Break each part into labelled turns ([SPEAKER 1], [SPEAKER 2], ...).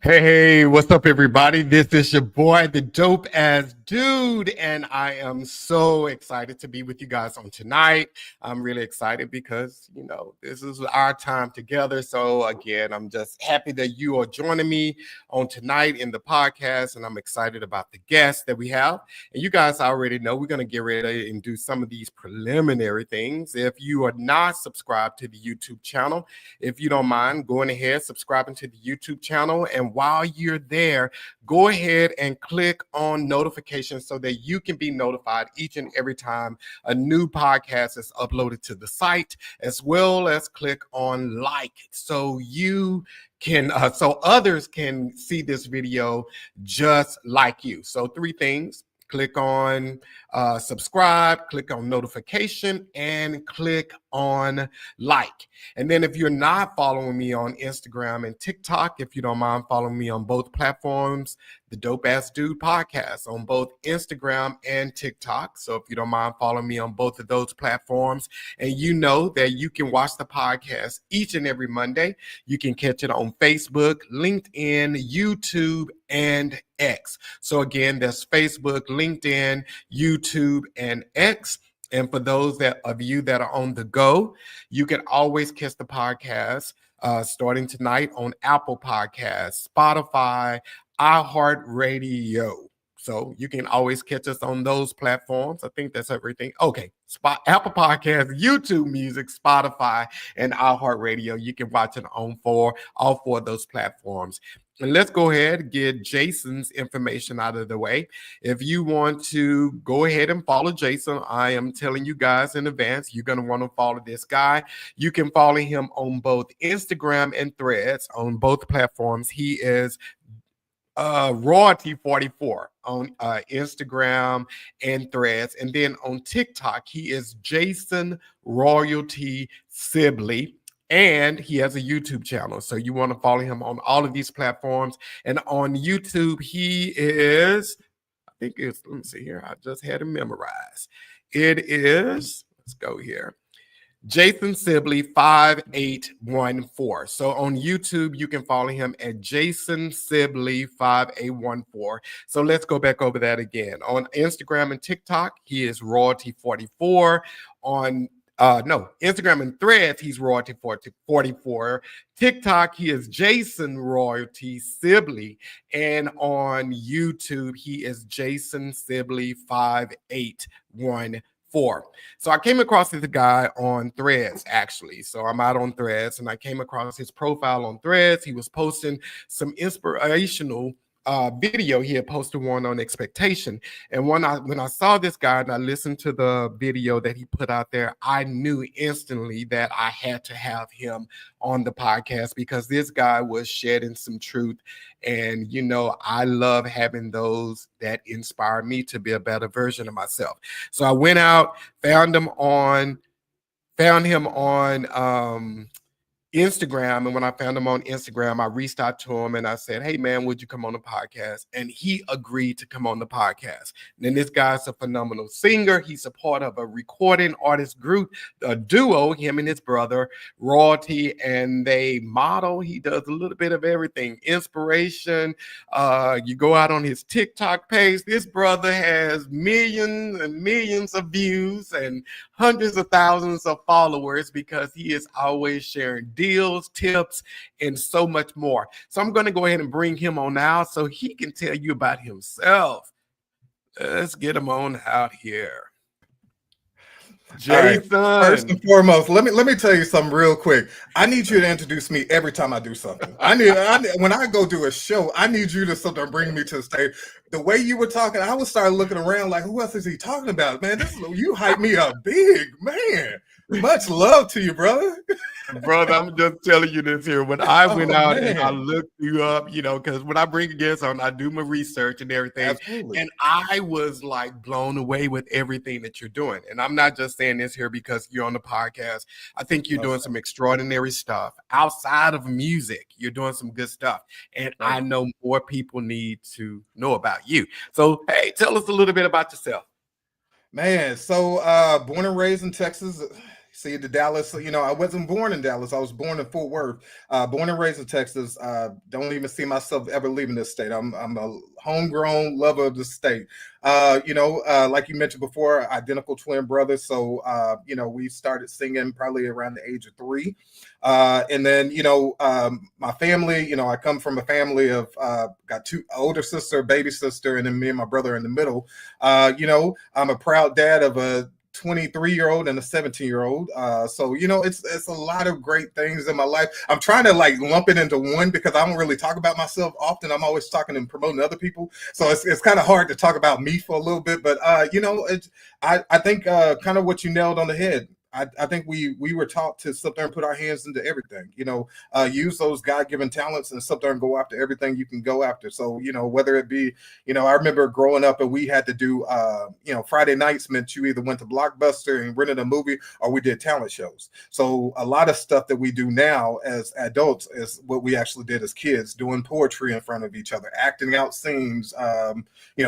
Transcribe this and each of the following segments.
[SPEAKER 1] Hey, what's up, everybody? This is your boy, the dope ass dude, and I am so excited to be with you guys on tonight. I'm really excited because, this is our time together. So, again, I'm just happy that you are joining me on tonight in the podcast, and I'm excited about the guests that we have. And you guys already know we're going to get ready and do some of these preliminary things. If you are not subscribed to the YouTube channel, if you don't mind going ahead, subscribing to the YouTube channel. And while you're there, go ahead and click on notifications so that you can be notified each and every time a new podcast is uploaded to the site, as well as click on like so you can so others can see this video just like you. So 3 things: click on subscribe, click on notification, and click on like. And then if you're not following me on Instagram and TikTok, if you don't mind following me on both platforms, the Dope Ass Dude Podcast on both Instagram and TikTok. So if you don't mind following me on both of those platforms, and you know that you can watch the podcast each and every Monday. You can catch it on Facebook, LinkedIn, YouTube, and X. So again, that's Facebook, LinkedIn, YouTube, and X. And for those of you that are on the go, you can always catch the podcast starting tonight on Apple Podcasts, Spotify, iHeartRadio. So you can always catch us on those platforms. I think that's everything. Okay. Apple Podcasts, YouTube Music, Spotify, and iHeartRadio. You can watch it on all four of those platforms. And let's go ahead and get Jason's information out of the way. If you want to go ahead and follow Jason, I am telling you guys in advance, you're going to want to follow this guy. You can follow him on both Instagram and Threads on both platforms. He is Royalty 44 on Instagram and Threads. And then on TikTok, he is Jason Royalty Sibley. And he has a YouTube channel. So you want to follow him on all of these platforms. And on YouTube, he is, let me see here. I just had him memorized. It is, let's go here. Jason Sibley 5814. So on YouTube, you can follow him at Jason Sibley 5814. So let's go back over that again. On Instagram and TikTok, he is Royalty 44. On Instagram and Threads, he's Royalty 44. TikTok, he is Jason Royalty Sibley. And on YouTube, he is Jason Sibley 5814. So I came across this guy on Threads, actually. So I'm out on Threads, and I came across his profile on Threads. He was posting some inspirational video. He had posted one on expectation. And when I saw this guy and I listened to the video that he put out there, I knew instantly that I had to have him on the podcast because this guy was shedding some truth. And, I love having those that inspire me to be a better version of myself. So I went out, found him on Instagram. And when I found him on Instagram, I reached out to him and I said, hey, man, would you come on the podcast? And he agreed to come on the podcast. And then this guy's a phenomenal singer. He's a part of a recording artist group, a duo, him and his brother, Royalty, and they model. He does a little bit of everything. Inspiration. You go out on his TikTok page. This brother has millions and millions of views and hundreds of thousands of followers because he is always sharing deals, tips, and so much more. So I'm going to go ahead and bring him on now so he can tell you about himself. Let's get him on out here.
[SPEAKER 2] Jason. Right. First and foremost, let me tell you something real quick. I need you to introduce me every time I do something. I need when I go do a show, I need you to something bring me to the stage. The way you were talking, I would start looking around like, who else is he talking about? Man, you hype me up big, man. Much love to you, brother.
[SPEAKER 1] Brother, I'm just telling you this here. When I went out and I looked you up, because when I bring guests on, I do my research and everything.
[SPEAKER 2] Absolutely.
[SPEAKER 1] And I was like blown away with everything that you're doing. And I'm not just saying this here because you're on the podcast. I think you're doing some extraordinary stuff outside of music. You're doing some good stuff. And I know more people need to know about you. So, hey, tell us a little bit about yourself.
[SPEAKER 2] Man, so born and raised in Texas. See, the Dallas, I wasn't born in Dallas. I was born in Fort Worth, born and raised in Texas. Don't even see myself ever leaving this state. I'm a homegrown lover of the state. Like you mentioned before, identical twin brothers. So, we started singing probably around the age of 3. And then, my family, I come from a family of, got 2 older sister, baby sister, and then me and my brother in the middle. I'm a proud dad of a 23-year-old and a 17-year-old. So it's a lot of great things in my life. I'm trying to like lump it into one because I don't really talk about myself often. I'm always talking and promoting other people, so it's kind of hard to talk about me for a little bit. But I think kind of what you nailed on the head. I think we were taught to sit there and put our hands into everything, use those God-given talents and sit there and go after everything you can go after. So, whether it be, I remember growing up and we had to do, Friday nights meant you either went to Blockbuster and rented a movie or we did talent shows. So a lot of stuff that we do now as adults is what we actually did as kids, doing poetry in front of each other, acting out scenes,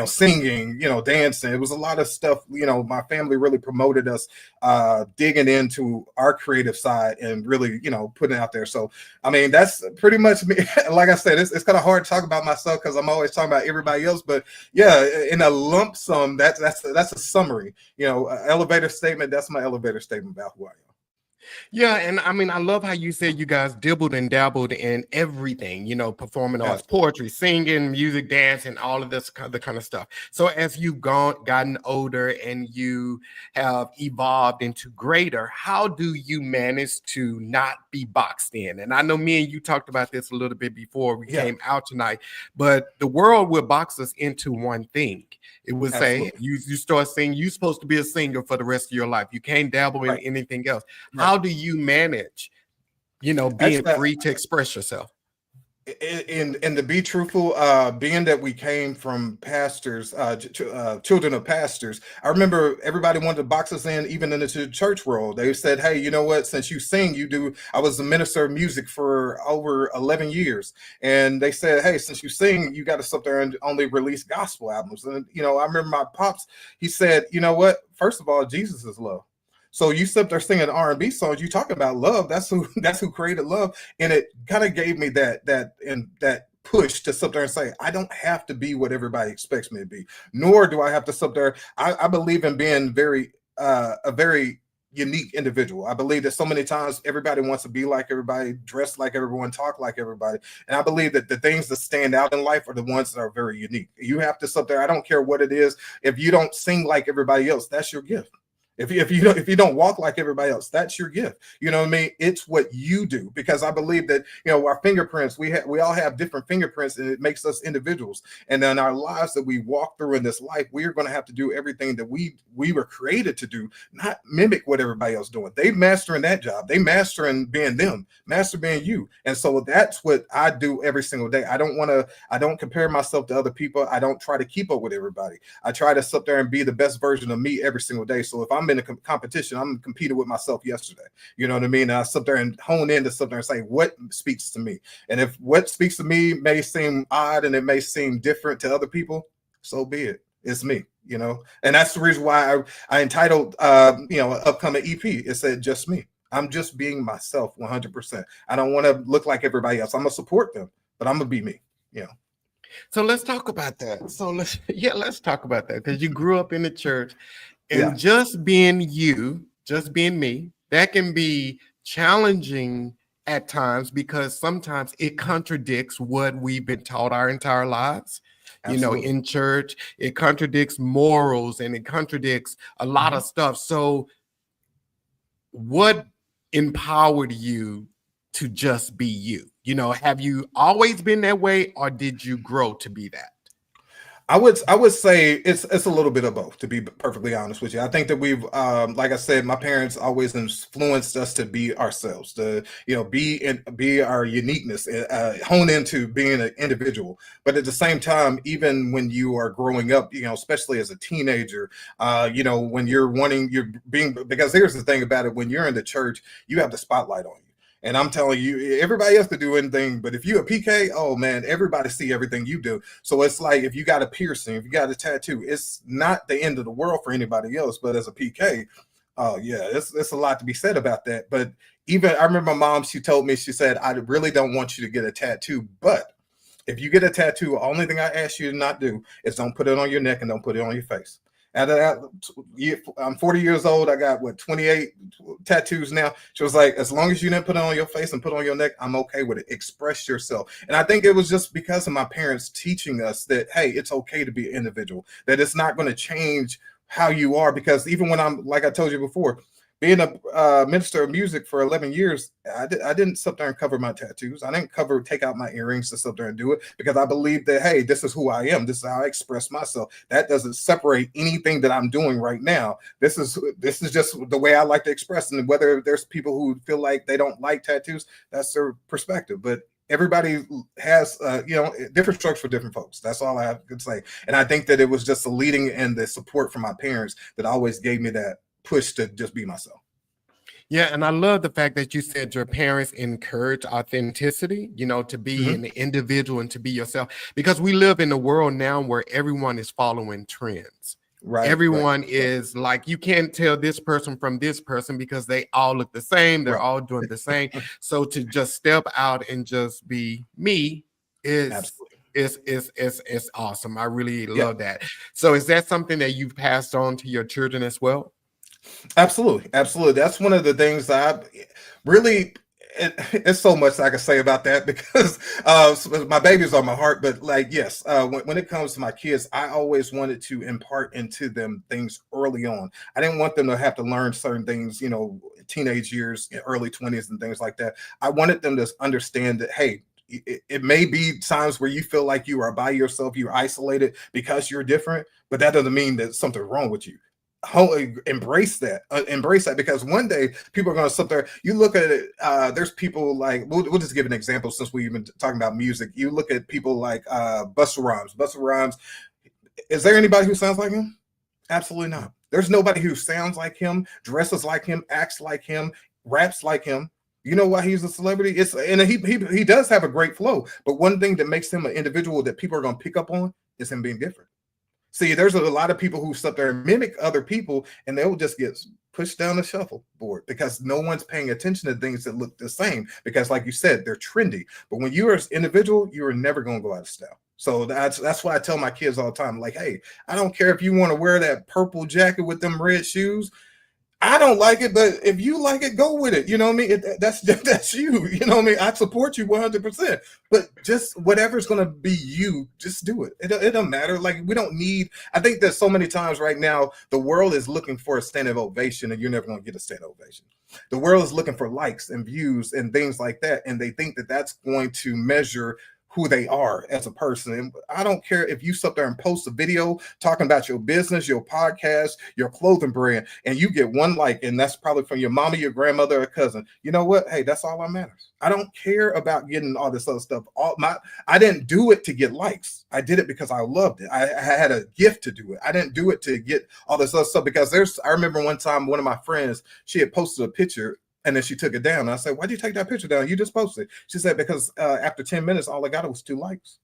[SPEAKER 2] singing, dancing. It was a lot of stuff, my family really promoted us, digging into our creative side and really, putting it out there. So, I mean, that's pretty much me. Like I said, it's kind of hard to talk about myself because I'm always talking about everybody else. But yeah, in a lump sum, that's a summary. Elevator statement. That's my elevator statement about who I am.
[SPEAKER 1] Yeah, and I mean, I love how you said you guys dibbled and dabbled in everything, performing arts, poetry, singing, music, dance, and all of this the kind of stuff. So as you've gotten older and you have evolved into greater, how do you manage to not be boxed in? And I know me and you talked about this a little bit before we came out tonight, but the world will box us into one thing. It would say you start singing, you're supposed to be a singer for the rest of your life. You can't dabble in anything else. How do you manage, being free to express yourself?
[SPEAKER 2] And to be truthful, being that we came from pastors, children of pastors, I remember everybody wanted to box us in, even into the church world. They said, "Hey, you know what? Since you sing, you do." I was a minister of music for over 11 years, and they said, "Hey, since you sing, you got to sit there and only release gospel albums." And I remember my pops. He said, "You know what? First of all, Jesus is love. So you sit there singing R&B songs, you talking about love. That's who created love." And it kind of gave me that push to sit there and say, I don't have to be what everybody expects me to be, nor do I have to sit there. I believe in being a very unique individual. I believe that so many times everybody wants to be like everybody, dress like everyone, talk like everybody. And I believe that the things that stand out in life are the ones that are very unique. You have to sit there. I don't care what it is. If you don't sing like everybody else, that's your gift. If you don't walk like everybody else, that's your gift. You know what I mean? It's what you do, because I believe that our fingerprints, we all have different fingerprints, and it makes us individuals. And then our lives that we walk through in this life, we are going to have to do everything that we were created to do, not mimic what everybody else doing. They mastering that job, they mastering being them, master being you. And so that's what I do every single day. I don't compare myself to other people. I don't try to keep up with everybody. I try to sit there and be the best version of me every single day. So if I'm in a competition, I'm competing with myself yesterday. You know what I mean? And I sit there and hone in to sit there and say, what speaks to me? And if what speaks to me may seem odd and it may seem different to other people, so be it. It's me, and that's the reason why I entitled, an upcoming EP. It said, just me. I'm just being myself 100%. I don't want to look like everybody else. I'm going to support them, but I'm going to be me,
[SPEAKER 1] So let's talk about that. Let's talk about that, because you grew up in the church. And just being you, just being me, that can be challenging at times, because sometimes it contradicts what we've been taught our entire lives. Absolutely. In church, it contradicts morals and it contradicts a lot of stuff. So what empowered you to just be you? Have you always been that way, or did you grow to be that?
[SPEAKER 2] I would say it's a little bit of both, to be perfectly honest with you. I think that we've, like I said, my parents always influenced us to be ourselves, to be our uniqueness, hone into being an individual. But at the same time, even when you are growing up, especially as a teenager, when because here's the thing about it: when you're in the church, you have the spotlight on you. And I'm telling you, everybody else could do anything, but if you're a PK, oh man, everybody see everything you do. So it's like, if you got a piercing, if you got a tattoo, it's not the end of the world for anybody else. But as a PK, Oh yeah, it's a lot to be said about that. But even I remember my mom, she told me, she said, I really don't want you to get a tattoo, but if you get a tattoo, the only thing I ask you to not do is don't put it on your neck and don't put it on your face. And I'm 40 years old. I got what 28 tattoos now. She was like, as long as you didn't put it on your face and put it on your neck, I'm okay with it. Express yourself. And I think it was just because of my parents teaching us that, hey, it's okay to be an individual, that it's not going to change how you are. Because even when I'm, like I told you before, being a minister of music for 11 years, I didn't sit there and cover my tattoos. I didn't take out my earrings to sit there and do it because I believe that, hey, this is who I am. This is how I express myself. That doesn't separate anything that I'm doing right now. This is just the way I like to express. And whether there's people who feel like they don't like tattoos, that's their perspective. But everybody has, different strokes for different folks. That's all I have to say. And I think that it was just the leading and the support from my parents that always gave me that push to just be myself.
[SPEAKER 1] Yeah, and I love the fact that you said your parents encourage authenticity, to be an individual and to be yourself, because we live in a world now where everyone is following trends.
[SPEAKER 2] Right.
[SPEAKER 1] Everyone is like, you can't tell this person from this person because they all look the same. They're all doing the same. So to just step out and just be me is awesome. I really love that. So is that something that you've passed on to your children as well?
[SPEAKER 2] Absolutely. That's one of the things that I really, it's so much I can say about that because my baby's on my heart. But like, yes, when it comes to my kids, I always wanted to impart into them things early on. I didn't want them to have to learn certain things, teenage years, early 20s and things like that. I wanted them to understand that, hey, it may be times where you feel like you are by yourself, you're isolated because you're different, but that doesn't mean that something's wrong with you. Embrace that because one day people are going to sit there. You look at it, there's people like, we'll just give an example since we've been talking about music. You look at people like Busta Rhymes. Is there anybody who sounds like him? Absolutely not. There's nobody who sounds like him, dresses like him, acts like him, raps like him. You know why he's a celebrity? He does have a great flow, but one thing that makes him an individual that people are going to pick up on is him being different. See, there's a lot of people who sit there and mimic other people, and they'll just get pushed down the shuffleboard because no one's paying attention to things that look the same. Because, like you said, they're trendy. But when you're an individual, you are never going to go out of style. So that's why I tell my kids all the time, like, hey, I don't care if you want to wear that purple jacket with them red shoes. I don't like it, but if you like it, go with it. You know what I mean? That's you. You know what I mean? I support you 100%. But just whatever's going to be you, just do it. It don't matter. Like, we don't need. I think that so many times right now, the world is looking for a standing ovation, and you're never going to get a standing ovation. The world is looking for likes and views and things like that, and they think that that's going to measure who they are as a person. And I don't care if you sit there and post a video talking about your business, your podcast, your clothing brand, and you get one like, and that's probably from your mama, your grandmother, or cousin. You know what? Hey, that's all that matters. I don't care about getting all this other stuff. I didn't do it to get likes. I did it because I loved it. I had a gift to do it. I didn't do it to get all this other stuff because I remember one time one of my friends, she had posted a picture and then she took it down. And I said, why'd you take that picture down? You just posted it. She said, because after 10 minutes, all I got was 2 likes.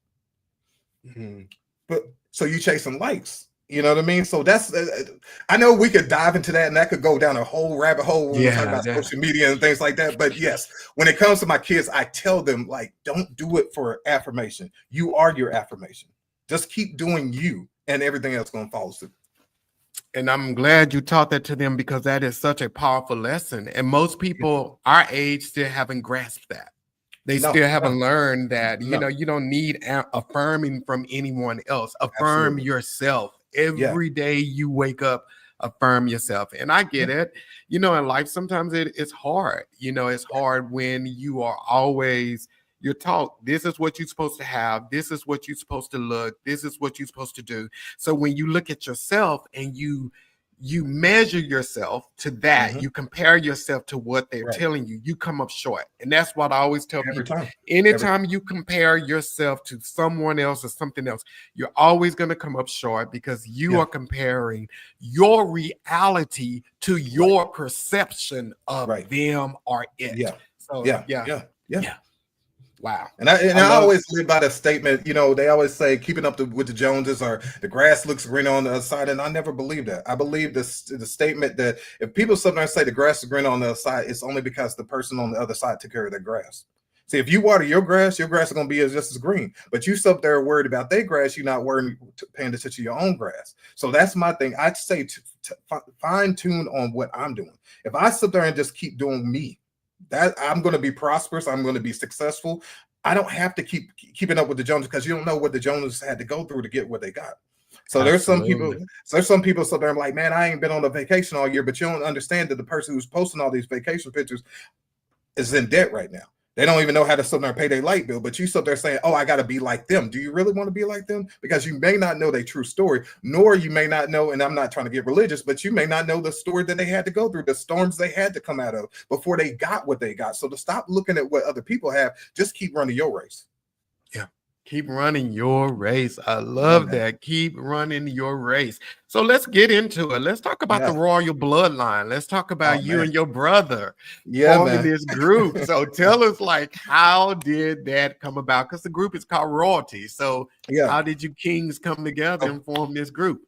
[SPEAKER 2] Mm-hmm. But so you chasing likes, you know what I mean? So that's, I know we could dive into that and that could go down a whole rabbit hole when we talk about social media and things like that. But yes, when it comes to my kids, I tell them, like, don't do it for affirmation. You are your affirmation. Just keep doing you and everything else going to follow suit.
[SPEAKER 1] And I'm glad you taught that to them because that is such a powerful lesson. And most people our age still haven't grasped that. They still haven't learned that, you don't need affirming from anyone else. Affirm yourself. Every day you wake up, affirm yourself. And I get it. In life, sometimes it's hard. It's hard when you are always you're taught this is what you're supposed to have. This is what you're supposed to look. This is what you're supposed to do. So when you look at yourself and you measure yourself to that, you compare yourself to what they're telling you, you come up short. And that's what I always tell people. Anytime you compare yourself to someone else or something else, you're always going to come up short because you are comparing your reality to your perception of them or it.
[SPEAKER 2] So
[SPEAKER 1] Wow.
[SPEAKER 2] And
[SPEAKER 1] I
[SPEAKER 2] I
[SPEAKER 1] love.
[SPEAKER 2] always live by the statement, you know, they always say keeping up with the Joneses or the grass looks green on the other side. And I never believe that. I believe the statement that if people sometimes say the grass is green on the other side, it's only because the person on the other side took care of their grass. See, if you water your grass is going to be just as green. But you sit there worried about their grass, you're not worried, paying attention to your own grass. So that's my thing. I'd say fine tune on what I'm doing. If I sit there and just keep doing me, that I'm going to be prosperous. I'm going to be successful. I don't have to keep keeping up with the Joneses because you don't know what the Joneses had to go through to get what they got. So there's some people.
[SPEAKER 1] Absolutely.
[SPEAKER 2] So there's some people. So they're like, man, I ain't been on a vacation all year, but you don't understand that the person who's posting all these vacation pictures is in debt right now. They don't even know how to sit there and pay their light bill, but you sit there saying, "Oh, I got to be like them." Do you really want to be like them? Because you may not know their true story, nor you may not know. And I'm not trying to get religious, but you may not know the story that they had to go through, the storms they had to come out of before they got what they got. So to stop looking at what other people have, just keep running your race.
[SPEAKER 1] Yeah. Keep running your race. I
[SPEAKER 2] Love
[SPEAKER 1] love
[SPEAKER 2] that.
[SPEAKER 1] that. Keep running your race. So let's get into it. Let's talk about the
[SPEAKER 2] Yeah.
[SPEAKER 1] royal bloodline. Let's talk
[SPEAKER 2] Oh
[SPEAKER 1] about you
[SPEAKER 2] man.
[SPEAKER 1] and your brother
[SPEAKER 2] Yeah,
[SPEAKER 1] forming
[SPEAKER 2] man.
[SPEAKER 1] this group. So tell us, like, how did that come about? Because the group is called Royalty. So
[SPEAKER 2] Yeah.
[SPEAKER 1] how did you kings come together
[SPEAKER 2] Oh,
[SPEAKER 1] and form this group?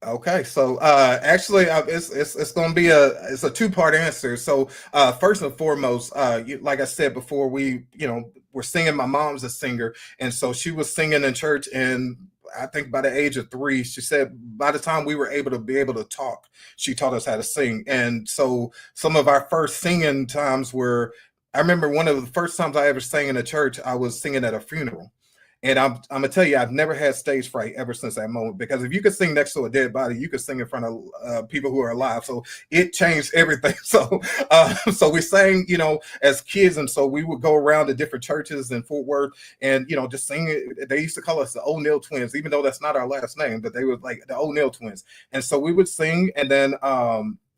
[SPEAKER 2] okay, so actually, it's going to be a two-part answer. So first and foremost, like I said before, we're singing. My mom's a singer, and so she was singing in church, and I think by the age of 3, she said by the time we were able to talk, she taught us how to sing. And so some of our first singing times were. I remember one of the first times I ever sang in a church. I was singing at a funeral. And I'm gonna tell you, I've never had stage fright ever since that moment. Because if you could sing next to a dead body, you could sing in front of people who are alive. So it changed everything. So we sang, as kids, and so we would go around to different churches in Fort Worth, and just sing it. They used to call us the O'Neill Twins, even though that's not our last name, but they were like the O'Neill Twins. And so we would sing, and then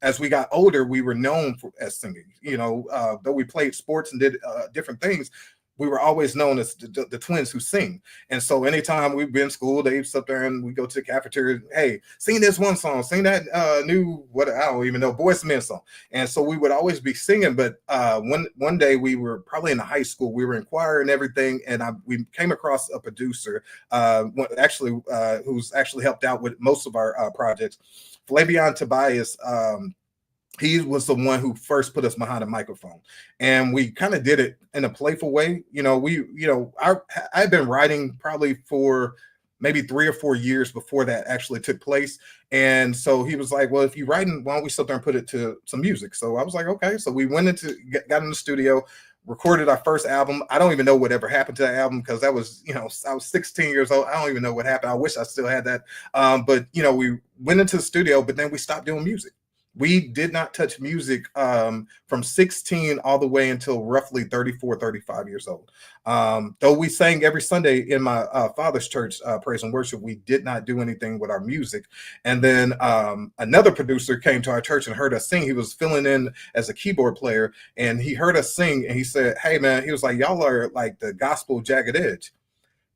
[SPEAKER 2] as we got older, we were known as singing. Though we played sports and did different things, we were always known as the twins who sing. And so anytime we've been in school, they sit there and we go to the cafeteria, hey, sing this one song, sing that new, what, I don't even know, Boyz II Men song. And so we would always be singing. But one day we were probably in high school, we were in choir and everything. And we came across a producer, who's actually helped out with most of our projects, Flavion Tobias. He was the one who first put us behind a microphone, and we kind of did it in a playful way. I've been writing probably for maybe 3 or 4 years before that actually took place. And so he was like, well, if you're writing, why don't we sit there and put it to some music? So I was like, okay. So we got in the studio, recorded our first album. I don't even know whatever happened to that album, because that was, I was 16 years old. I don't even know what happened. I wish I still had that. But we went into the studio, but then we stopped doing music. We did not touch music from 16 all the way until roughly 34, 35 years old. Though we sang every Sunday in my father's church, praise and worship, we did not do anything with our music. And then another producer came to our church and heard us sing. He was filling in as a keyboard player, and he heard us sing, and he said, hey, man, he was like, y'all are like the gospel Jagged Edge.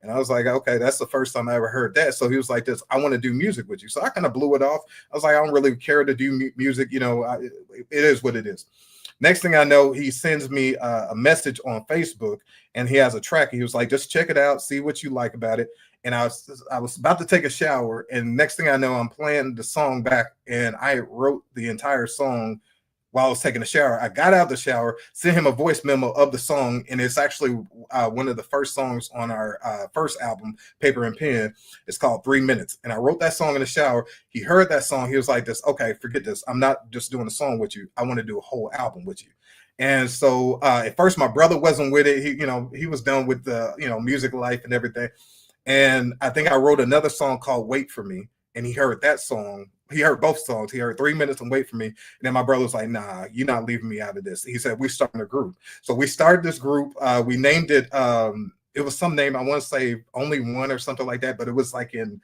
[SPEAKER 2] And I was like, okay, that's the first time I ever heard that. So he was like, this, I want to do music with you. So I kind of blew it off. I was like, I don't really care to do music. It is what it is. Next thing I know, he sends me a message on Facebook, and he has a track. He was like, just check it out, see what you like about it. And I was about to take a shower, and next thing I know, I'm playing the song back, and I wrote the entire song while I was taking a shower. I got out of the shower, sent him a voice memo of the song, and it's actually one of the first songs on our first album, Paper and Pen. It's called 3 Minutes. And I wrote that song in the shower. He heard that song. He was like, "This, okay, forget this. I'm not just doing a song with you. I want to do a whole album with you." And so at first my brother wasn't with it. He was done with the, music life and everything. And I think I wrote another song called Wait for Me. And he heard that song. He heard both songs. He heard 3 minutes and Wait for Me. And then my brother was like, nah, you're not leaving me out of this. He said, we starting a group. So we started this group. We named it, it was some name, I want to say Only One or something like that, but it was like in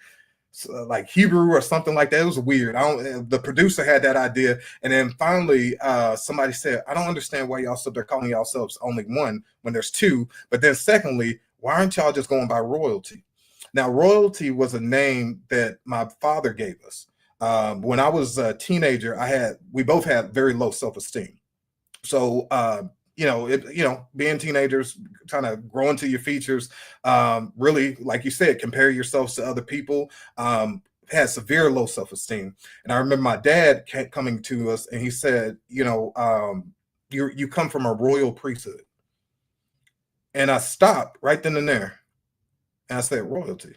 [SPEAKER 2] like Hebrew or something like that. It was weird. The producer had that idea. And then finally, somebody said, I don't understand why y'all sit there calling yourselves Only One when there's two. But then secondly, why aren't y'all just going by Royalty? Now, Royalty was a name that my father gave us. When I was a teenager, we both had very low self-esteem. So being teenagers, trying to grow into your features, really, like you said, compare yourselves to other people, had severe low self-esteem. And I remember my dad coming to us and he said, you come from a royal priesthood. And I stopped right then and there. And I said, royalty.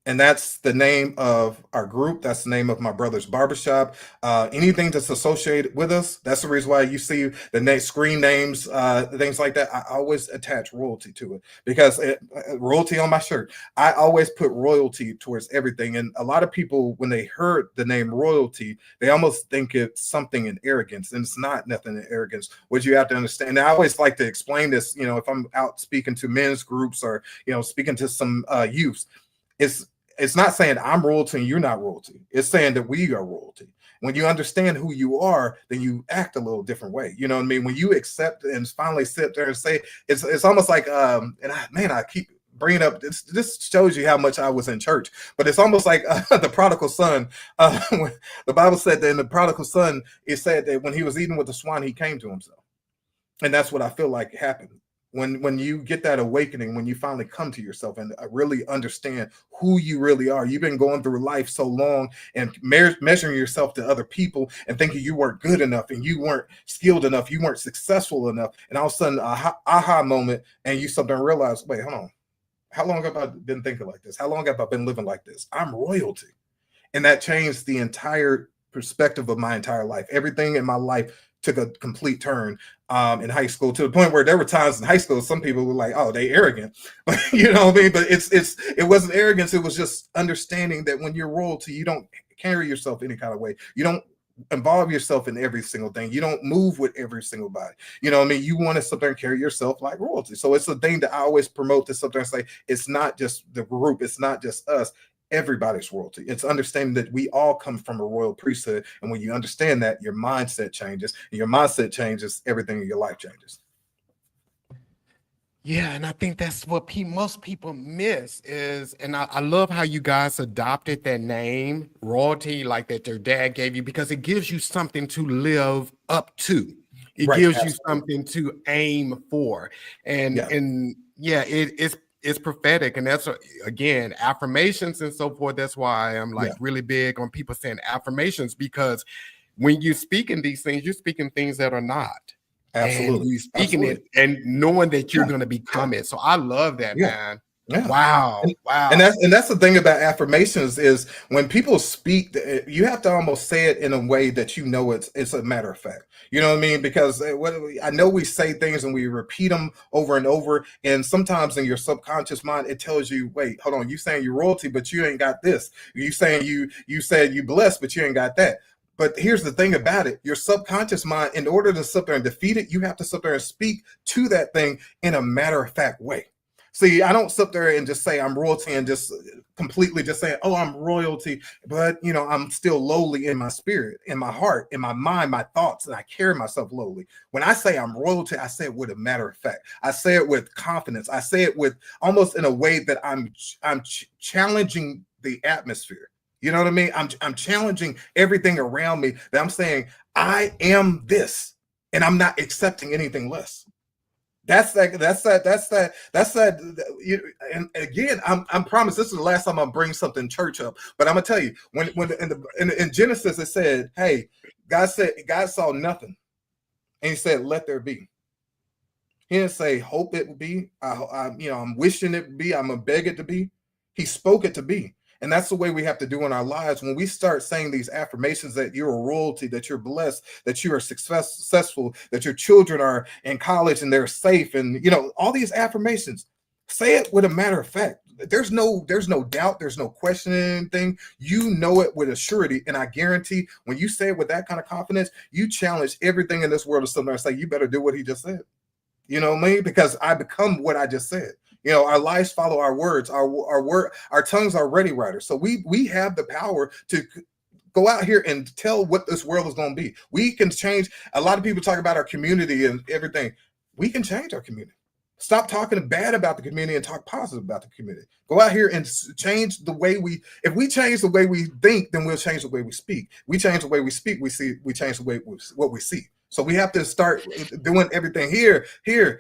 [SPEAKER 2] And that's the name of our group. That's the name of my brother's barbershop. Anything that's associated with us. That's the reason why you see the screen names, things like that. I always attach royalty to it because royalty on my shirt. I always put royalty towards everything. And a lot of people, when they heard the name royalty, they almost think it's something in arrogance, and it's not nothing in arrogance. What you have to understand. And I always like to explain this. If I'm out speaking to men's groups or speaking to some youths, it's not saying I'm royalty and you're not royalty. It's saying that we are royalty. When you understand who you are, then you act a little different way. You know what I mean? When you accept and finally sit there and say, it's almost like, I keep bringing up this shows you how much I was in church, but it's almost like the prodigal son. When the Bible said that in the prodigal son, it said that when he was eating with the swine, he came to himself. And that's what I feel like happened. When you get that awakening, when you finally come to yourself and really understand who you really are. You've been going through life so long and measuring yourself to other people and thinking you weren't good enough and you weren't skilled enough, you weren't successful enough, and all of a sudden aha moment, and you something realize, wait, hold on, how long have I been thinking like this? How long have I been living like this? I'm royalty. And that changed the entire perspective of my entire life. Everything in my life took a complete turn in high school, to the point where there were times in high school some people were like, oh, they arrogant. You know what I mean? But it wasn't arrogance. It was just understanding that when you're royalty, you don't carry yourself any kind of way. You don't involve yourself in every single thing. You don't move with every single body. You know what I mean? You want to sit there and carry yourself like royalty. So it's a thing that I always promote, to sit there and say, it's not just the group. It's not just us. Everybody's royalty. It's understanding that we all come from a royal priesthood. And when you understand that, your mindset changes. And your mindset changes, everything in your life changes.
[SPEAKER 1] Yeah, and I think that's what most people miss is, and I love how you guys adopted that name, royalty, like that your dad gave you, because it gives you something to live up to. It gives you something to aim for. And it's prophetic. And that's, again, affirmations and so forth. That's why I'm like really big on people saying affirmations, because when you speak in these things, you're speaking things that are not.
[SPEAKER 2] Absolutely.
[SPEAKER 1] And you speaking it and knowing that you're going to become it. So I love that, man. Yeah. Wow.
[SPEAKER 2] And that's the thing about affirmations is when people speak, you have to almost say it in a way that it's a matter of fact. You know what I mean? Because I know we say things and we repeat them over and over, and sometimes in your subconscious mind it tells you, wait, hold on, you saying you're royalty, but you ain't got this. You saying you said you blessed, but you ain't got that. But here's the thing about it. Your subconscious mind, in order to sit there and defeat it, you have to sit there and speak to that thing in a matter-of-fact way. See, I don't sit there and just say I'm royalty and just completely just saying, oh, I'm royalty, but I'm still lowly in my spirit, in my heart, in my mind, my thoughts, and I carry myself lowly. When I say I'm royalty, I say it with a matter of fact. I say it with confidence. I say it with almost in a way that I'm challenging the atmosphere. You know what I mean? I'm challenging everything around me, that I'm saying I am this, and I'm not accepting anything less. That's that. And again, I'm promised this is the last time I'm bring something church up, but I'm gonna tell you, when in Genesis it said, hey, God saw nothing, and He said, let there be. He didn't say hope it would be. I'm wishing it would be. I'm gonna beg it to be. He spoke it to be. And that's the way we have to do in our lives. When we start saying these affirmations that you're a royalty, that you're blessed, that you are successful, that your children are in college and they're safe, and all these affirmations, say it with a matter of fact. There's no doubt, there's no questioning anything. You know it with a surety. And I guarantee when you say it with that kind of confidence, you challenge everything in this world to something and say, you better do what he just said. You know what I mean? Because I become what I just said. Our lives follow our words. Our tongues are ready writers. So we have the power to go out here and tell what this world is going to be. We can change. A lot of people talk about our community and everything. We can change our community. Stop talking bad about the community and talk positive about the community. Go out here and change the way if we change the way we think, then we'll change the way we speak. We change the way we speak, we change the way what we see. So we have to start doing everything here,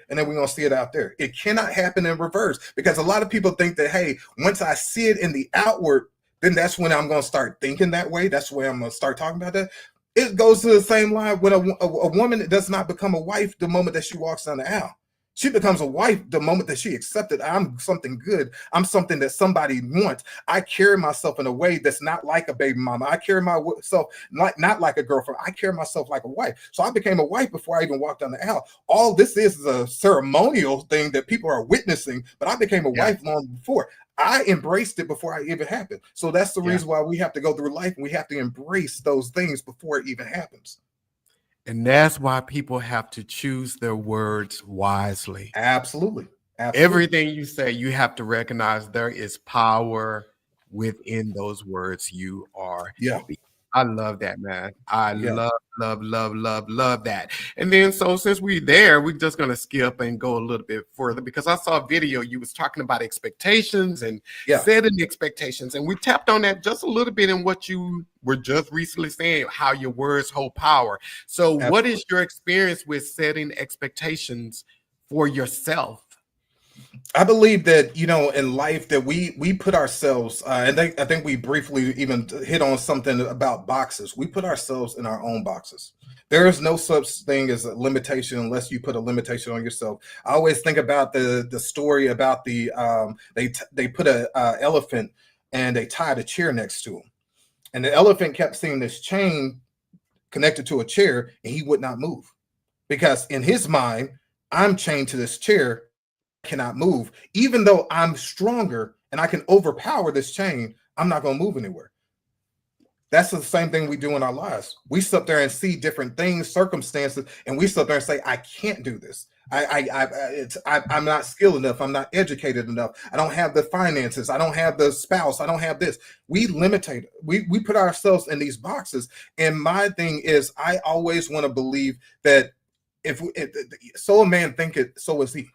[SPEAKER 2] and then we're going to see it out there. It cannot happen in reverse, because a lot of people think that, hey, once I see it in the outward, then that's when I'm going to start thinking that way. That's where I'm going to start talking about that. It goes to the same line when a woman does not become a wife the moment that she walks down the aisle. She becomes a wife the moment that she accepted, I'm something good. I'm something that somebody wants. I carry myself in a way that's not like a baby mama. I carry myself not like a girlfriend. I carry myself like a wife. So I became a wife before I even walked down the aisle. All this is a ceremonial thing that people are witnessing, but I became a wife long before. I embraced it before I even happened. So that's the reason why we have to go through life, and we have to embrace those things before it even happens.
[SPEAKER 1] And that's why people have to choose their words wisely.
[SPEAKER 2] Absolutely.
[SPEAKER 1] Everything you say, you have to recognize there is power within those words you are.
[SPEAKER 2] Yeah.
[SPEAKER 1] I love that, man. I love that. And then, so since we're there, we're just going to skip and go a little bit further, because I saw a video you was talking about expectations and setting expectations. And we tapped on that just a little bit in what you were just recently saying, how your words hold power. So what is your experience with setting expectations for yourself?
[SPEAKER 2] I believe that, in life that we put ourselves, and I think we briefly even hit on something about boxes. We put ourselves in our own boxes. There is no such thing as a limitation unless you put a limitation on yourself. I always think about the story about they put a elephant and they tied a chair next to him, and the elephant kept seeing this chain connected to a chair, and he would not move, because in his mind, I'm chained to this chair, cannot move. Even though I'm stronger and I can overpower this chain, I'm not going to move anywhere. That's the same thing we do in our lives. We sit there and see different things, circumstances, and we sit there and say, I can't do this. I'm not skilled enough. I'm not educated enough. I don't have the finances. I don't have the spouse. I don't have this. We limitate. We put ourselves in these boxes. And my thing is, I always want to believe that so a man thinketh, so is he.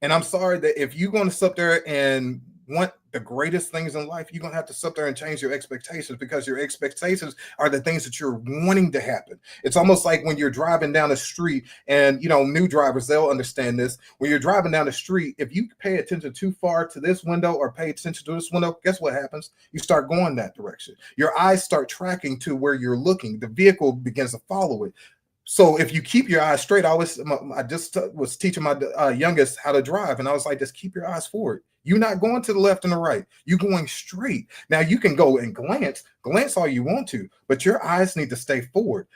[SPEAKER 2] And I'm sorry that if you're going to sit there and want the greatest things in life, you're going to have to sit there and change your expectations, because your expectations are the things that you're wanting to happen. It's almost like when you're driving down the street, and, new drivers, they'll understand this. When you're driving down the street, if you pay attention too far to this window or pay attention to this window, guess what happens? You start going that direction. Your eyes start tracking to where you're looking. The vehicle begins to follow it. So if you keep your eyes straight, I just was teaching my youngest how to drive, and I was like, just keep your eyes forward. You're not going to the left and the right. You're going straight. Now you can go and glance all you want to, but your eyes need to stay forward.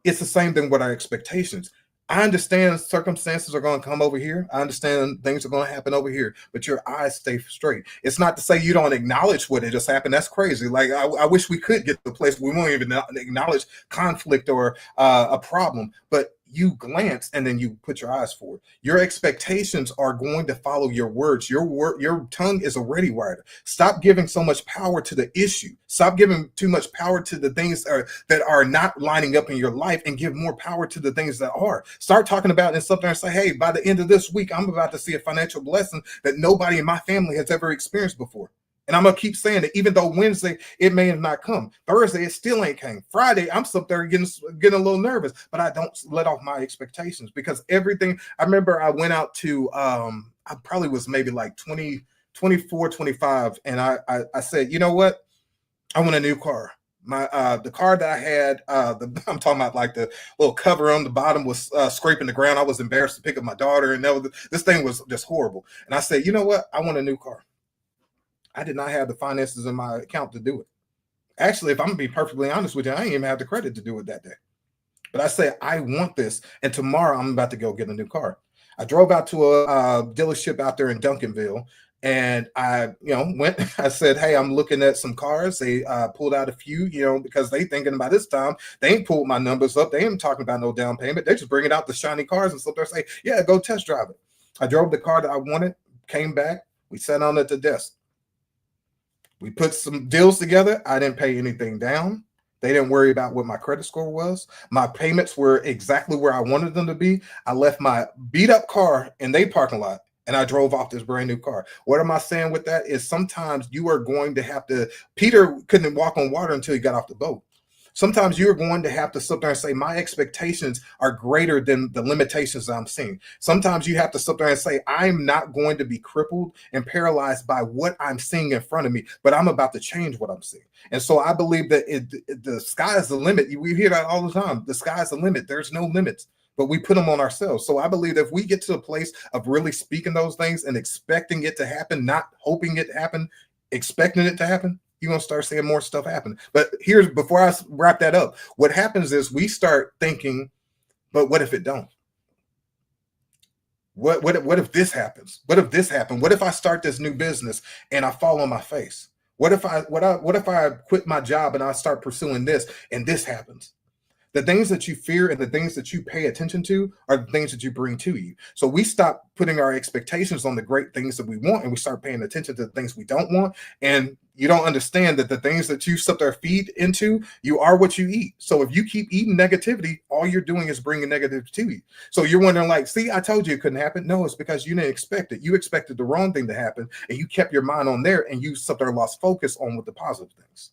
[SPEAKER 2] It's the same thing with our expectations. I understand circumstances are going to come over here. I understand things are going to happen over here, but your eyes stay straight. It's not to say you don't acknowledge what it just happened. That's crazy. Like, I wish we could get to the place where we won't even acknowledge conflict or a problem, but you glance and then you put your eyes forward. Your expectations are going to follow your words. Your tongue is already wired. Stop giving so much power to the issue. Stop giving too much power to the things that are not lining up in your life, and give more power to the things that are. Start talking about it and something and say, hey, by the end of this week, I'm about to see a financial blessing that nobody in my family has ever experienced before. And I'm going to keep saying it, even though Wednesday, it may have not come. Thursday, it still ain't came. Friday, I'm still there getting a little nervous, but I don't let off my expectations, because everything, I remember I went out to, I probably was maybe like 24, 25. And I said, you know what? I want a new car. The car that I had, I'm talking about like the little cover on the bottom was scraping the ground. I was embarrassed to pick up my daughter, and this thing was just horrible. And I said, you know what? I want a new car. I did not have the finances in my account to do it. Actually, if I'm going to be perfectly honest with you, I didn't even have the credit to do it that day. But I said, I want this. And tomorrow I'm about to go get a new car. I drove out to a dealership out there in Duncanville. And I, went, I said, hey, I'm looking at some cars. They pulled out a few, because they thinking about this time, they ain't pulled my numbers up. They ain't talking about no down payment. They just bringing out the shiny cars and stuff. They say, yeah, go test drive it. I drove the car that I wanted, came back. We sat on at the desk. We put some deals together. I didn't pay anything down. They didn't worry about what my credit score was. My payments were exactly where I wanted them to be. I left my beat up car in their parking lot, and I drove off this brand new car. What am I saying with that is sometimes you are going to have to, Peter couldn't walk on water until he got off the boat. Sometimes you're going to have to sit there and say, my expectations are greater than the limitations I'm seeing. Sometimes you have to sit there and say, I'm not going to be crippled and paralyzed by what I'm seeing in front of me, but I'm about to change what I'm seeing. And so I believe that the sky is the limit. We hear that all the time. The sky is the limit. There's no limits, but we put them on ourselves. So I believe that if we get to a place of really speaking those things and expecting it to happen, not hoping it to happen, expecting it to happen, you're going to start seeing more stuff happen. But here's, before I wrap that up, what happens is we start thinking, but what if it don't? What if this happens? What if this happened? What if I start this new business and I fall on my face? What if I quit my job and I start pursuing this and this happens? The things that you fear and the things that you pay attention to are the things that you bring to you. So we stop putting our expectations on the great things that we want, and we start paying attention to the things we don't want. And you don't understand that the things that you set their feed into, you are what you eat. So if you keep eating negativity, all you're doing is bringing negative to you. So you're wondering, like, see, I told you it couldn't happen. No, it's because you didn't expect it. You expected the wrong thing to happen, and you kept your mind on there, and you set there lost focus on with the positive things.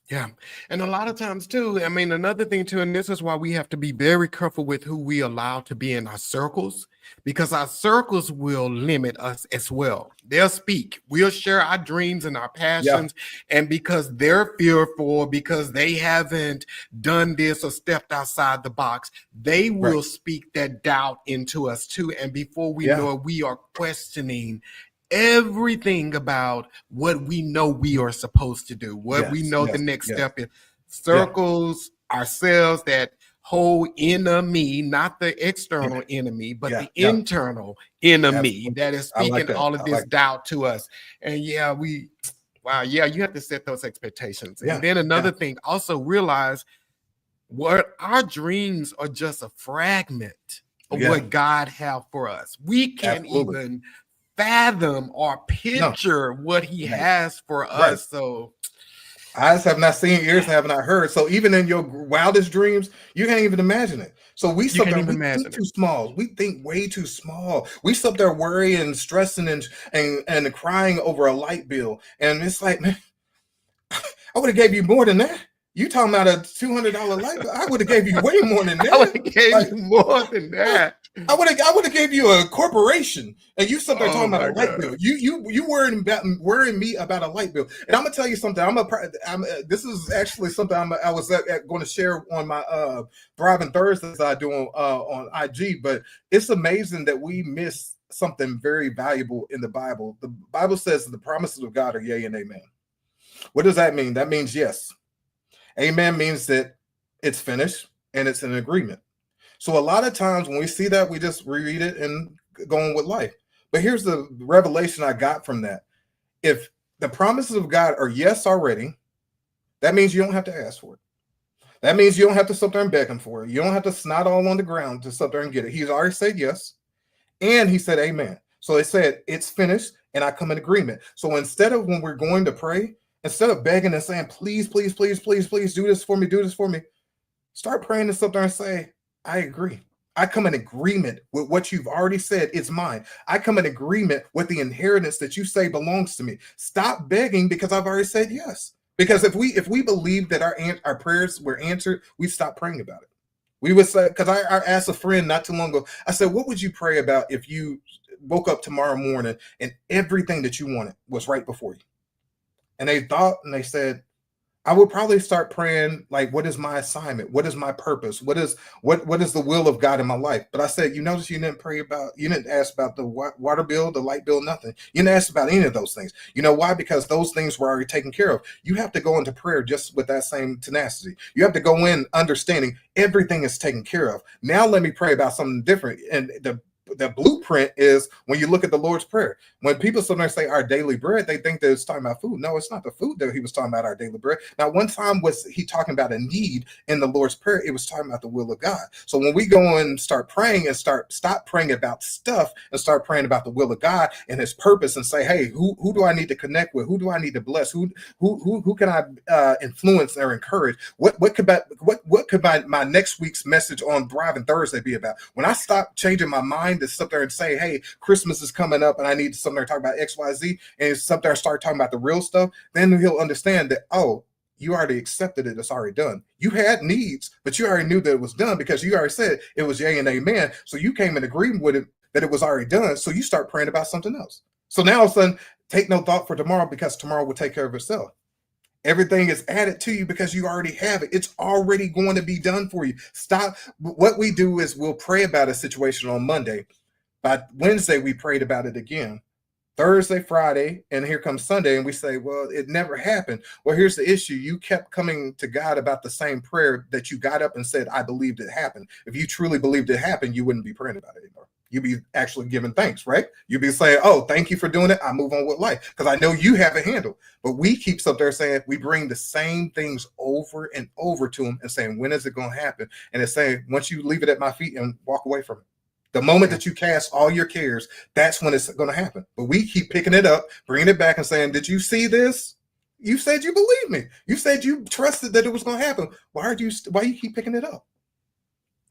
[SPEAKER 1] Yeah. And a lot of times too, I mean, another thing too, and this is why we have to be very careful with who we allow to be in our circles, because our circles will limit us as well. They'll speak, we'll share our dreams and our passions. Yeah. And because they're fearful, because they haven't done this or stepped outside the box, they will speak that doubt into us too. And before we know it, we are questioning everything about what we know we are supposed to do, what we know the next step is. Circles, ourselves, that whole enemy, not the external enemy, but the internal enemy that is speaking all of this doubt to us. And you have to set those expectations. And then another thing, also realize what our dreams are just a fragment of what God have for us. We can't even fathom or picture what he has for us. So
[SPEAKER 2] eyes have not seen, ears have not heard. So even in your wildest dreams, you can't even imagine it. So we think too small. We think way too small. We sit there worrying, stressing, and crying over a light bill. And it's like, man, I would have gave you more than that. You talking about a $200 light bill? I would have gave you way more than that.
[SPEAKER 1] I would have gave you more than that.
[SPEAKER 2] I would have gave you a corporation, and you sit there talking about a light bill. You worrying me about a light bill. And I'm gonna tell you something. This is actually something I was going to share on my Thriving Thursdays I do on IG. But it's amazing that we miss something very valuable in the Bible. The Bible says that the promises of God are yea and amen. What does that mean? That means yes. Amen means that it's finished and it's an agreement. So a lot of times when we see that, we just reread it and go on with life. But here's the revelation I got from that. If the promises of God are yes already, that means you don't have to ask for it. That means you don't have to sit there and beg him for it. You don't have to snot all on the ground to sit there and get it. He's already said yes, and he said amen. So it said it's finished, and I come in agreement. So instead of when we're going to pray, instead of begging and saying, please, please, please, please, please do this for me, start praying and sit there and say, I agree. I come in agreement with what you've already said. It's mine. I come in agreement with the inheritance that you say belongs to me. Stop begging because I've already said yes. Because if we believe that our prayers were answered, we stop praying about it. We would say, because I asked a friend not too long ago, I said, what would you pray about if you woke up tomorrow morning and everything that you wanted was right before you? And they thought, and they said, I would probably start praying, like, what is my assignment? What is my purpose? What is the will of God in my life? But I said, you notice you didn't ask about the water bill, the light bill, nothing. You didn't ask about any of those things. You know why? Because those things were already taken care of. You have to go into prayer just with that same tenacity. You have to go in understanding everything is taken care of. Now let me pray about something different. And the blueprint is when you look at the Lord's Prayer. When people sometimes say our daily bread, they think that it's talking about food. No, it's not the food that he was talking about, our daily bread. Now, one time was he talking about a need in the Lord's Prayer. It was talking about the will of God. So when we go and start praying and stop praying about stuff and start praying about the will of God and his purpose and say, hey, who do I need to connect with? Who do I need to bless? Who can I influence or encourage? What could my next week's message on Thriving Thursday be about? When I stop changing my mind to sit there and say, hey, Christmas is coming up and I need to sit there and talk about XYZ, and sit there and start talking about the real stuff, then he'll understand that, oh, you already accepted it. It's already done. You had needs, but you already knew that it was done because you already said it was yay and amen. So you came in agreement with it that it was already done. So you start praying about something else. So now all of a sudden, take no thought for tomorrow because tomorrow will take care of itself. Everything is added to you because you already have it. It's already going to be done for you. Stop. What we do is we'll pray about a situation on Monday. By Wednesday, we prayed about it again. Thursday, Friday, and here comes Sunday, and we say, well, it never happened. Well, here's the issue. You kept coming to God about the same prayer that you got up and said, I believed it happened. If you truly believed it happened, you wouldn't be praying about it anymore. You'd be actually giving thanks, right? You'd be saying, oh, thank you for doing it. I move on with life because I know you have it handled. But we keep up there saying we bring the same things over and over to him and saying, when is it going to happen? And it's saying, once you leave it at my feet and walk away from it. The moment that you cast all your cares, that's when it's going to happen. But we keep picking it up, bringing it back and saying, did you see this? You said you believed me. You said you trusted that it was going to happen. Why you keep picking it up?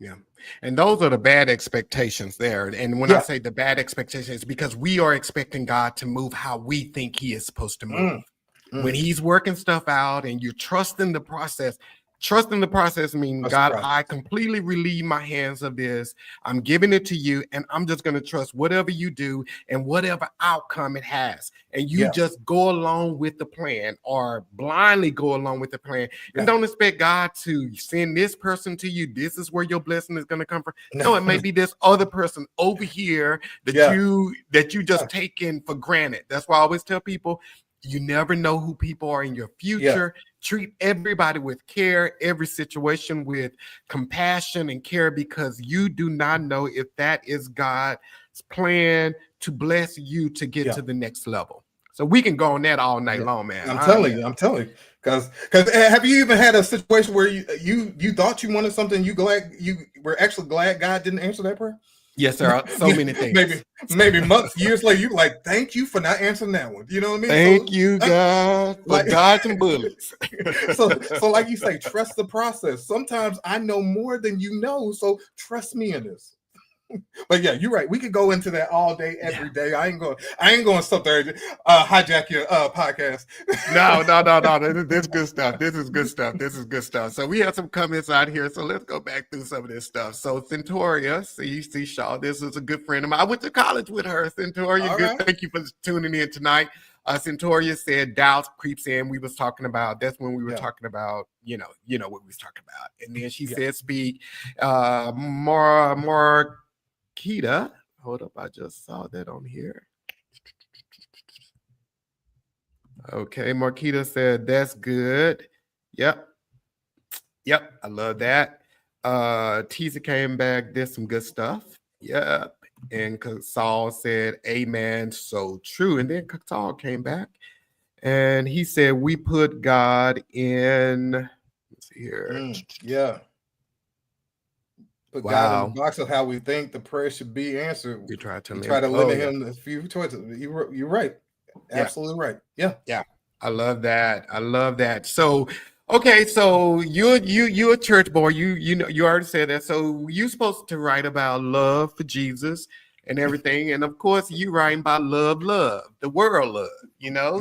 [SPEAKER 1] Yeah. And those are the bad expectations there. And when I say the bad expectations, because we are expecting God to move how we think he is supposed to move. When he's working stuff out and you're trusting the process. Trusting the process means, God, I completely relieve my hands of this. I'm giving it to you, and I'm just going to trust whatever you do and whatever outcome it has. And you just go along with the plan or blindly go along with the plan. And don't expect God to send this person to you. This is where your blessing is going to come from. No, it may be this other person over here that you just taken for granted. That's why I always tell people, you never know who people are in your future. Treat everybody with care, every situation with compassion and care, because you do not know if that is God's plan to bless you to get to the next level. So we can go on that all night long, man.
[SPEAKER 2] I'm telling you. Because have you even had a situation where you thought you wanted something, you were actually glad God didn't answer that prayer?
[SPEAKER 1] Yes, sir. So many things.
[SPEAKER 2] Maybe months, years later, you like, thank you for not answering that one. You know what I mean?
[SPEAKER 1] Thank you, God, for dodging bullets.
[SPEAKER 2] so like you say, trust the process. Sometimes I know more than you know, so trust me in this. But yeah, you're right. We could go into that all day, every day. I ain't going to stop there hijack your podcast.
[SPEAKER 1] No. This is good stuff. This is good stuff. So we have some comments out here. So let's go back through some of this stuff. So Centauria, see Shaw, this is a good friend of mine. I went to college with her. Centauria, all good. Right. Thank you for tuning in tonight. Centauria said doubts creeps in. We was talking about, that's when we were talking about, you know what we was talking about. And then she said, speak more Kita, hold up, I just saw that on here. Okay, Marquita said, that's good. Yep, I love that. Tisa came back, did some good stuff. Yep, and Saul said, amen, so true. And then Saul came back, and he said, we put God in, let's see here.
[SPEAKER 2] Put God in the box of how we think the prayer should be answered.
[SPEAKER 1] We try to
[SPEAKER 2] limit him a few choices. You're right. Absolutely right. Yeah.
[SPEAKER 1] I love that. So, okay, so you're a church boy. You know, you already said that. So you're supposed to write about love for Jesus and everything. And of course, you writing about love, the world love, you know?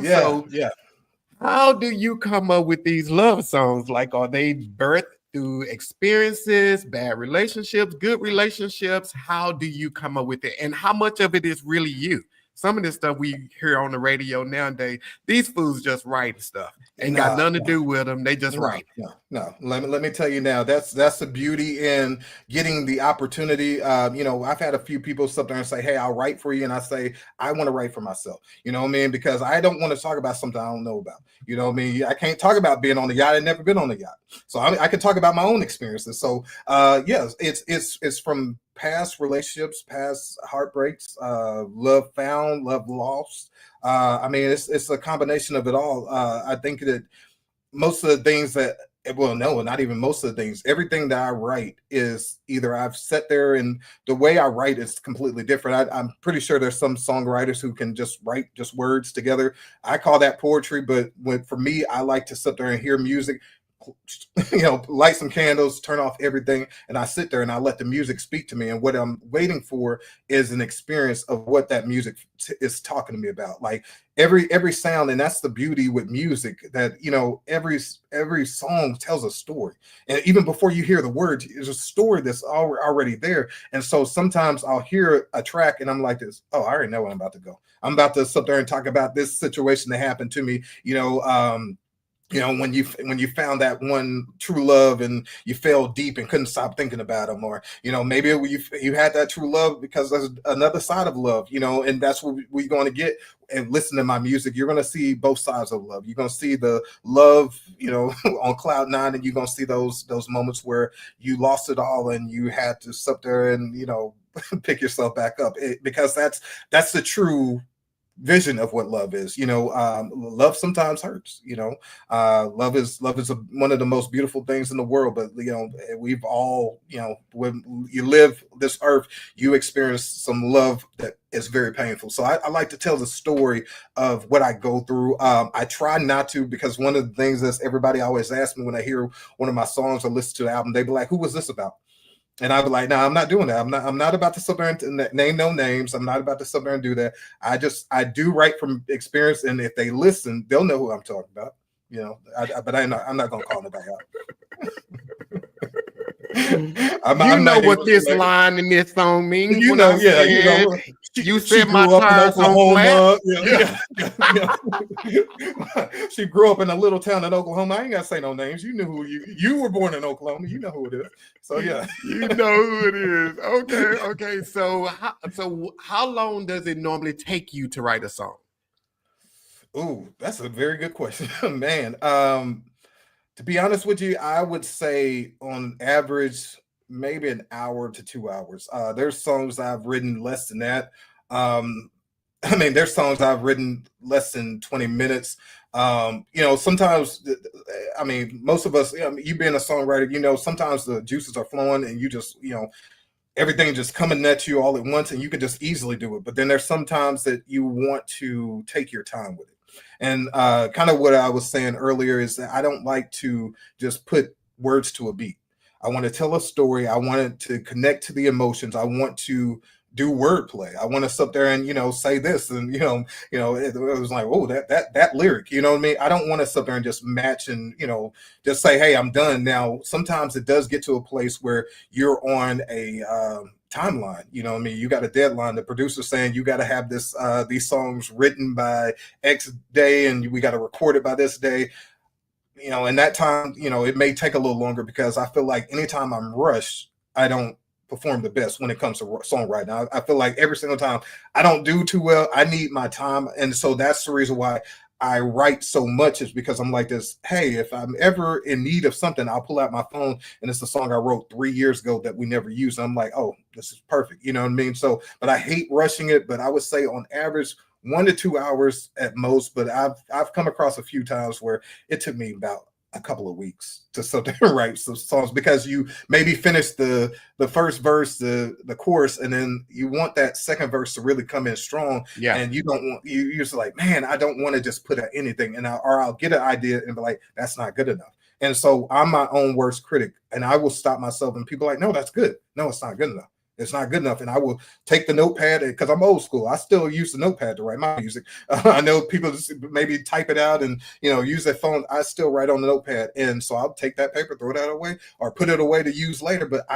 [SPEAKER 1] How do you come up with these love songs? Like, are they birthed through experiences, bad relationships, good relationships? How do you come up with it? And how much of it is really you? Some of this stuff we hear on the radio nowadays, these fools just write stuff. Ain't got nothing to do with them. They just write.
[SPEAKER 2] No. Let me tell you now, that's the beauty in getting the opportunity. I've had a few people sit there and say, hey, I'll write for you. And I say, I want to write for myself. You know what I mean? Because I don't want to talk about something I don't know about. You know what I mean? I can't talk about being on the yacht. I've never been on the yacht. So I can talk about my own experiences. So yes, it's from past relationships, past heartbreaks, love found, love lost. It's a combination of it all. I think that most of the things not even most of the things, everything that I write is either I've sat there and the way I write is completely different. I'm pretty sure there's some songwriters who can just write just words together. I call that poetry, but for me, I like to sit there and hear music. light some candles, turn off everything, and I sit there and I let the music speak to me. And what I'm waiting for is an experience of what that music is talking to me about. Like every sound, and that's the beauty with music, that every song tells a story, and even before you hear the words, there's a story that's already there. And so sometimes I'll hear a track and I'm like this, oh, I already know where I'm about to go. I'm about to sit there and talk about this situation that happened to me. When you found that one true love and you fell deep and couldn't stop thinking about them, or maybe you had that true love because there's another side of love, and that's what we're going to get. And listen to my music, you're going to see both sides of love. You're going to see the love, on cloud nine, and you're going to see those moments where you lost it all and you had to sit there and pick yourself back up, because that's the true vision of what love is. Love sometimes hurts. Love is one of the most beautiful things in the world, but we've all, when you live this earth, you experience some love that is very painful. So I like to tell the story of what I go through. I try not to, because one of the things that everybody always asks me when I hear one of my songs or listen to the album, they be like, who was this about? And I'd be like, no, I'm not doing that. I'm not about to sit there and name no names. I'm not about to sit there and do that. I do write from experience, and if they listen, they'll know who I'm talking about. But I'm not gonna call nobody out.
[SPEAKER 1] I'm not what this line in this song means. You said
[SPEAKER 2] my
[SPEAKER 1] tires on flat.
[SPEAKER 2] She grew up in a little town in Oklahoma. I ain't gotta say no names. You knew who you were born in Oklahoma. You know who it is. So yeah,
[SPEAKER 1] you know who it is. Okay. So how long does it normally take you to write a song?
[SPEAKER 2] Ooh, that's a very good question, man. To be honest with you, I would say on average, maybe an hour to 2 hours. There's songs I've written less than that. There's songs I've written less than 20 minutes. Sometimes, most of us, you being a songwriter, sometimes the juices are flowing and you just, everything just coming at you all at once and you can just easily do it. But then there's sometimes that you want to take your time with it. And kind of what I was saying earlier is that I don't like to just put words to a beat. I want to tell a story. I want it to connect to the emotions. I want to do wordplay. I want to sit there and say this, and it was like, oh, that lyric, you know what I mean? I don't want to sit there and just match and just say, hey, I'm done. Now sometimes it does get to a place where you're on a timeline, you got a deadline. The producer saying you got to have this these songs written by X day, and we got to record it by this day. And that time, it may take a little longer, because I feel like anytime I'm rushed, I don't perform the best when it comes to songwriting. I feel like every single time I don't do too well. I need my time. And so that's the reason why I write so much, is because I'm like this. Hey, if I'm ever in need of something, I'll pull out my phone and it's a song I wrote 3 years ago that we never used. And I'm like, oh, this is perfect. You know what I mean? So, but I hate rushing it. But I would say on average, 1 to 2 hours at most. But I've come across a few times where it took me about a couple of weeks to sit there and write some songs, because you maybe finish the first verse, the chorus, and then you want that second verse to really come in strong.
[SPEAKER 1] Yeah.
[SPEAKER 2] And you don't want, you're just like, man, I don't want to just put out anything. And I'll get an idea and be like, that's not good enough. And so I'm my own worst critic, and I will stop myself, and people are like, no, that's good. No, it's not good enough. It's not good enough. And I will take the notepad, because I'm old school. I still use the notepad to write my music. I know people just maybe type it out and, use their phone. I still write on the notepad. And so I'll take that paper, throw that away, or put it away to use later. But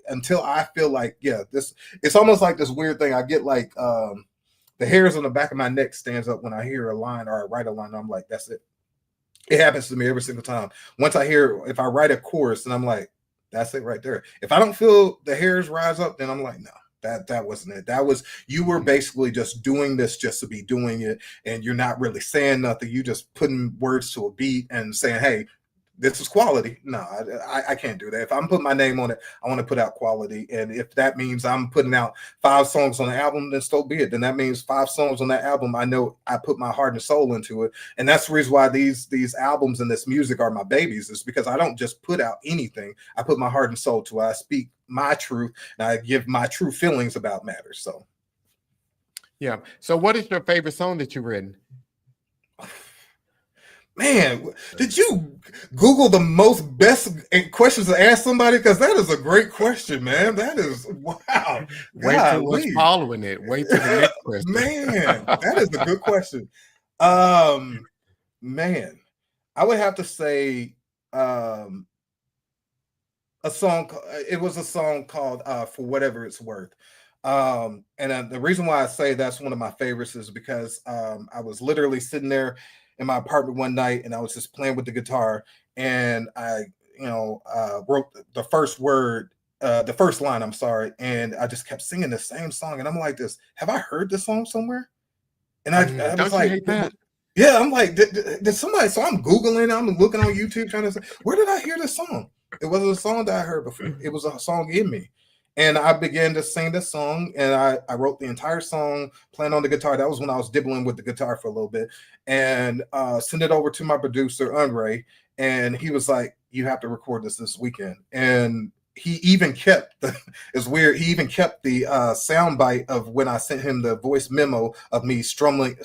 [SPEAKER 2] until I feel like, it's almost like this weird thing. I get like the hairs on the back of my neck stands up when I hear a line or I write a line. I'm like, that's it. It happens to me every single time. Once if I write a chorus and I'm like, that's it right there. If I don't feel the hairs rise up, then I'm like, no, that wasn't it. That was, you were basically just doing this just to be doing it. And you're not really saying nothing. You just putting words to a beat and saying, hey, this is quality. No, I can't do that. If I'm putting my name on it, I want to put out quality. And if that means I'm putting out 5 songs on the album, then so be it. Then that means 5 songs on that album. I know I put my heart and soul into it. And that's the reason why these albums and this music are my babies, is because I don't just put out anything. I put my heart and soul to it. I speak my truth, and I give my true feelings about matters. So,
[SPEAKER 1] yeah. So what is your favorite song that you've written?
[SPEAKER 2] Man, did you Google the most best questions to ask somebody? Because that is a great question, man. That is wow.
[SPEAKER 1] Way too much
[SPEAKER 2] Golly.
[SPEAKER 1] following it. Wait to the next question.
[SPEAKER 2] Man, that is a good question. Um, man, I would have to say um a song. It was a song called "For Whatever It's Worth." And the reason why I say that's one of my favorites is because I was literally sitting there in my apartment one night and I was just playing with the guitar and I, wrote the first word, the first line. I'm sorry, and I just kept singing the same song, and I'm like, "This have I heard this song somewhere?" And I was
[SPEAKER 1] Don't you
[SPEAKER 2] like,
[SPEAKER 1] hate that?
[SPEAKER 2] yeah, I'm like, did somebody? So I'm Googling, I'm looking on YouTube trying to say, where did I hear this song? It wasn't a song that I heard before. It was a song in me. And I began to sing this song and I wrote the entire song playing on the guitar. That was when I was dibbling with the guitar for a little bit and sent it over to my producer, Andre. And he was like, you have to record this weekend. And he even kept it's weird. He even kept the sound bite of when I sent him the voice memo of me strumming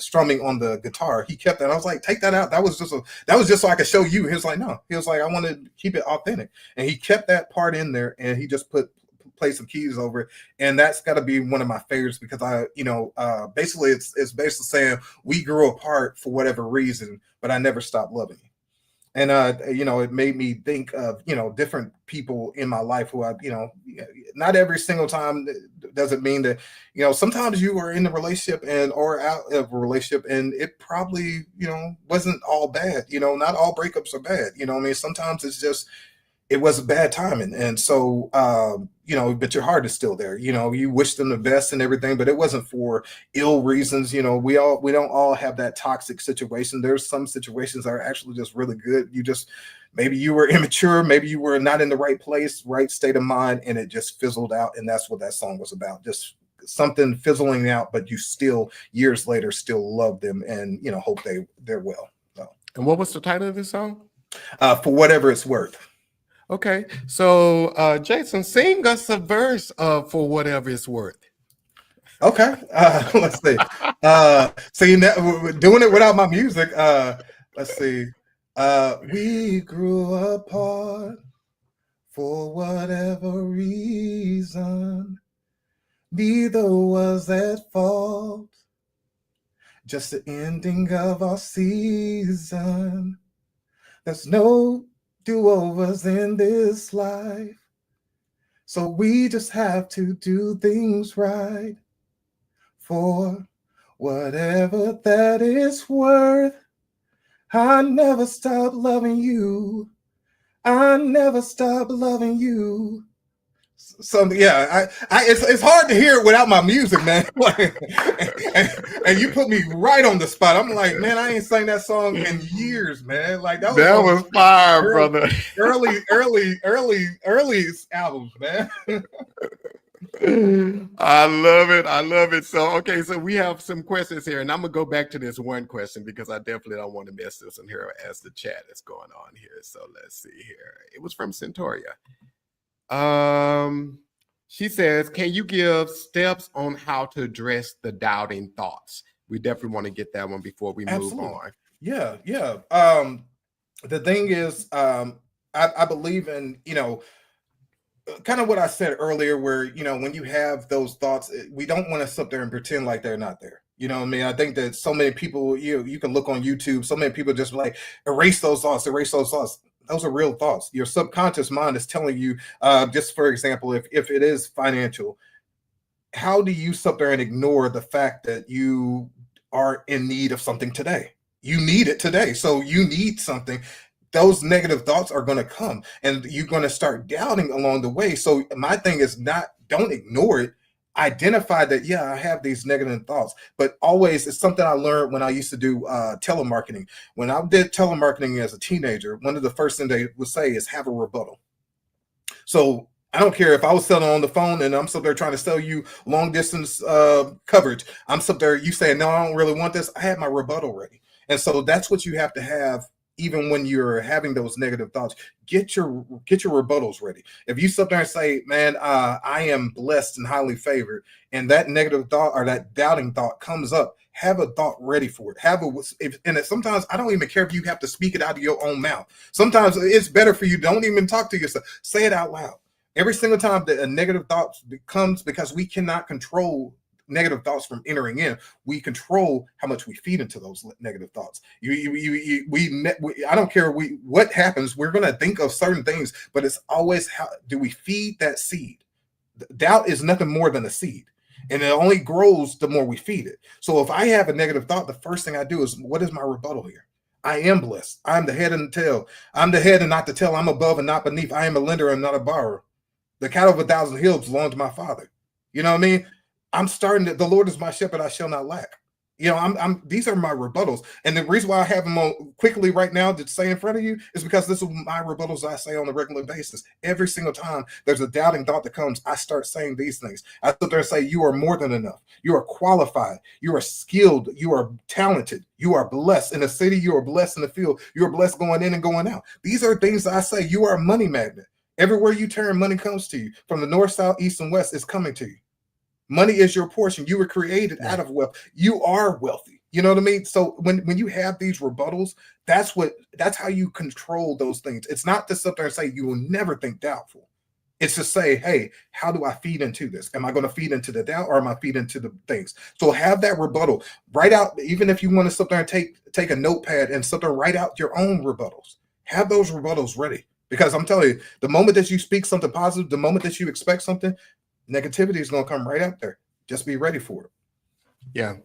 [SPEAKER 2] on the guitar. He kept that. I was like, take that out. That was just so I could show you. He was like, no. He was like, I want to keep it authentic, and he kept that part in there, and he just play some keys over it, and that's got to be one of my favorites because basically it's basically saying we grew apart for whatever reason, but I never stopped loving you. And it made me think of different people in my life who I not every single time doesn't mean that sometimes you were in a relationship and or out of a relationship and it probably wasn't all bad. Not all breakups are bad. I mean, sometimes it's just it was a bad timing. And so, but your heart is still there. You wish them the best and everything, but it wasn't for ill reasons. We don't all have that toxic situation. There's some situations that are actually just really good. Maybe you were immature, maybe you were not in the right place, right state of mind, and it just fizzled out. And that's what that song was about. Just something fizzling out, but you still years later still love them and hope they're well. So.
[SPEAKER 1] And what was the title of this song?
[SPEAKER 2] For Whatever It's Worth.
[SPEAKER 1] Okay, so Jason, sing us a verse of For Whatever It's Worth.
[SPEAKER 2] Okay, let's see. See, doing it without my music. Let's see. We grew apart for whatever reason. Neither was at fault. Just the ending of our season. There's no do-overs in this life, so we just have to do things right for whatever that is worth. I never stop loving you. I never stop loving you. Something, yeah. It's hard to hear it without my music, man. and you put me right on the spot. I'm like, man, I ain't sang that song in years, man. Like that
[SPEAKER 1] was fire, brother.
[SPEAKER 2] Early albums, man.
[SPEAKER 1] I love it. So okay, so we have some questions here, and I'm gonna go back to this one question because I definitely don't want to mess this in here as the chat is going on here. So let's see here. It was from Centauria. She says, can you give steps on how to address the doubting thoughts? We definitely want to get that one before we move on.
[SPEAKER 2] Yeah. The thing is, I believe in, kind of what I said earlier, where, when you have those thoughts, we don't want to sit there and pretend like they're not there. You know what I mean? I think that so many people, you can look on YouTube, so many people just like erase those thoughts. Those are real thoughts. Your subconscious mind is telling you, just for example, if it is financial, how do you sit there and ignore the fact that you are in need of something today? You need it today. So you need something. Those negative thoughts are going to come and you're going to start doubting along the way. So my thing is don't ignore it. Identify that, I have these negative thoughts, but always it's something I learned when I used to do telemarketing. When I did telemarketing as a teenager, one of the first things they would say is have a rebuttal. So I don't care if I was selling on the phone and I'm sitting there trying to sell you long distance coverage. I'm sitting there, you saying, no, I don't really want this. I had my rebuttal ready. And so that's what you have to have even when you're having those negative thoughts, get your rebuttals ready. If you sit there and say, "Man, I am blessed and highly favored," and that negative thought or that doubting thought comes up, have a thought ready for it. Sometimes I don't even care if you have to speak it out of your own mouth. Sometimes it's better for you. Don't even talk to yourself. Say it out loud. Every single time that a negative thought comes, because we cannot control negative thoughts from entering in, we control how much we feed into those negative thoughts. I don't care what happens, we're going to think of certain things, but it's always how do we feed that seed. Doubt is nothing more than a seed, and it only grows the more we feed it. So if I have a negative thought, the first thing I do is, what is my rebuttal here? I am blessed. I'm the head and the tail. I'm the head and not the tail. I'm above and not beneath. I am a lender and not a borrower. The cattle of 1,000 hills belong to my Father. You know what I mean? I'm starting to, the Lord is my shepherd, I shall not lack. You know, these are my rebuttals. And the reason why I have them on quickly right now to say in front of you is because this is my rebuttals I say on a regular basis. Every single time there's a doubting thought that comes, I start saying these things. I sit there and say, you are more than enough. You are qualified. You are skilled. You are talented. You are blessed in the city. You are blessed in the field. You are blessed going in and going out. These are things I say. You are a money magnet. Everywhere you turn, money comes to you. From the north, south, east, and west, it's coming to you. Money is your portion. You were created out of wealth. You are wealthy. You know what I mean? So when you have these rebuttals, that's how you control those things. It's not to sit there and say you will never think doubtful. It's to say, hey, how do I feed into this? Am I going to feed into the doubt, or am I feed into the things? So have that rebuttal. Write out, even if you want to sit there and take a notepad and sit there and write out your own rebuttals. Have those rebuttals ready. Because I'm telling you, the moment that you speak something positive, the moment that you expect something, negativity is going to come right up there. Just be ready for it.
[SPEAKER 1] Yeah.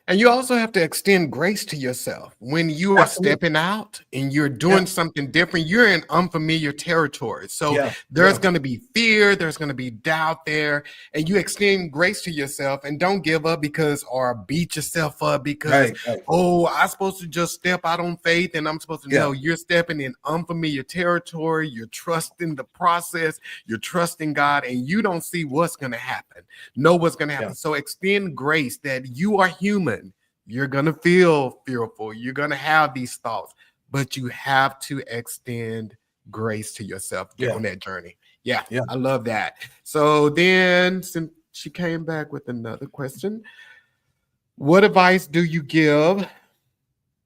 [SPEAKER 1] And you also have to extend grace to yourself. When you are stepping out and you're doing something different, you're in unfamiliar territory. So there's going to be fear, there's going to be doubt there, and you extend grace to yourself and don't give up or beat yourself up because, I'm supposed to just step out on faith and I'm supposed to know you're stepping in unfamiliar territory. You're trusting the process, you're trusting God, and you don't see what's going to happen. Know what's going to happen. So extend grace that you are human. You're going to feel fearful. You're going to have these thoughts, but you have to extend grace to yourself on that journey. Yeah, I love that. So then, since she came back with another question, what advice do you give?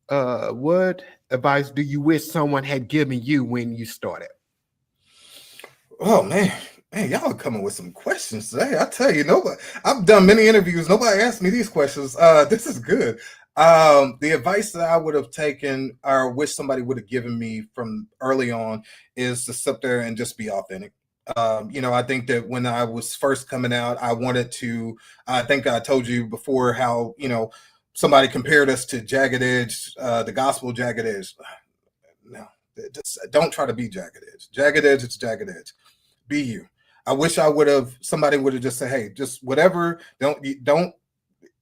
[SPEAKER 1] What advice do you wish someone had given you when you started?
[SPEAKER 2] Oh, man, y'all are coming with some questions today. I tell you, I've done many interviews. Nobody asked me these questions. This is good. The advice that I would have taken or wish somebody would have given me from early on is to sit there and just be authentic. I think that when I was first coming out, I think I told you before how, somebody compared us to Jagged Edge, the gospel Jagged Edge. No, just don't try to be Jagged Edge. Jagged Edge, it's Jagged Edge. Be you. I wish somebody would have just said, hey, just whatever.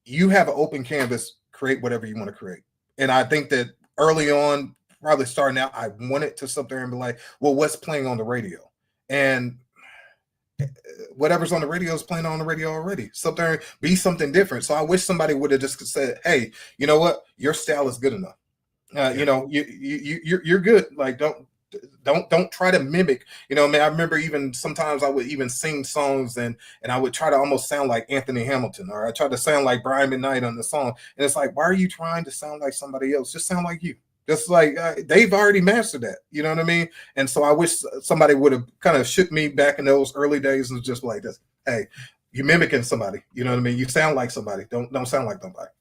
[SPEAKER 2] You have an open canvas, create whatever you want to create. And I think that early on, probably starting out, I wanted to sit there and be like, well, what's playing on the radio? And whatever's on the radio is playing on the radio already. Sit there and be something different. So I wish somebody would have just said, hey, you know what? Your style is good enough. You're good. Like, don't try to mimic, I remember even sometimes I would even sing songs and I would try to almost sound like Anthony Hamilton, or I tried to sound like Brian McKnight on the song. And it's like, why are you trying to sound like somebody else? Just sound like you. Just like they've already mastered that. You know what I mean? And so I wish somebody would have kind of shook me back in those early days and just like this. Hey, you're mimicking somebody. You know what I mean? You sound like somebody. Don't sound like nobody.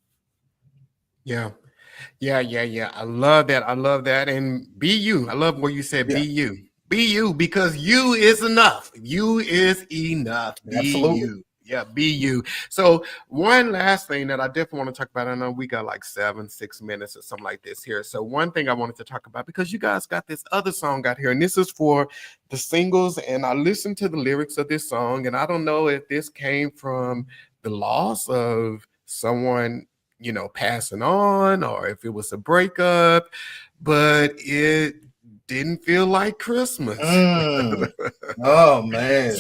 [SPEAKER 1] Yeah. I love that. And be you. I love what you said. Be you. Be you, because you is enough. You is enough. Be you. Yeah, be you. So one last thing that I definitely want to talk about. I know we got like 6 minutes or something like this here. So one thing I wanted to talk about, because you guys got this other song out here, and this is for the singles. And I listened to the lyrics of this song, and I don't know if this came from the loss of someone, passing on, or if it was a breakup, but it didn't feel like Christmas.
[SPEAKER 2] Oh, man.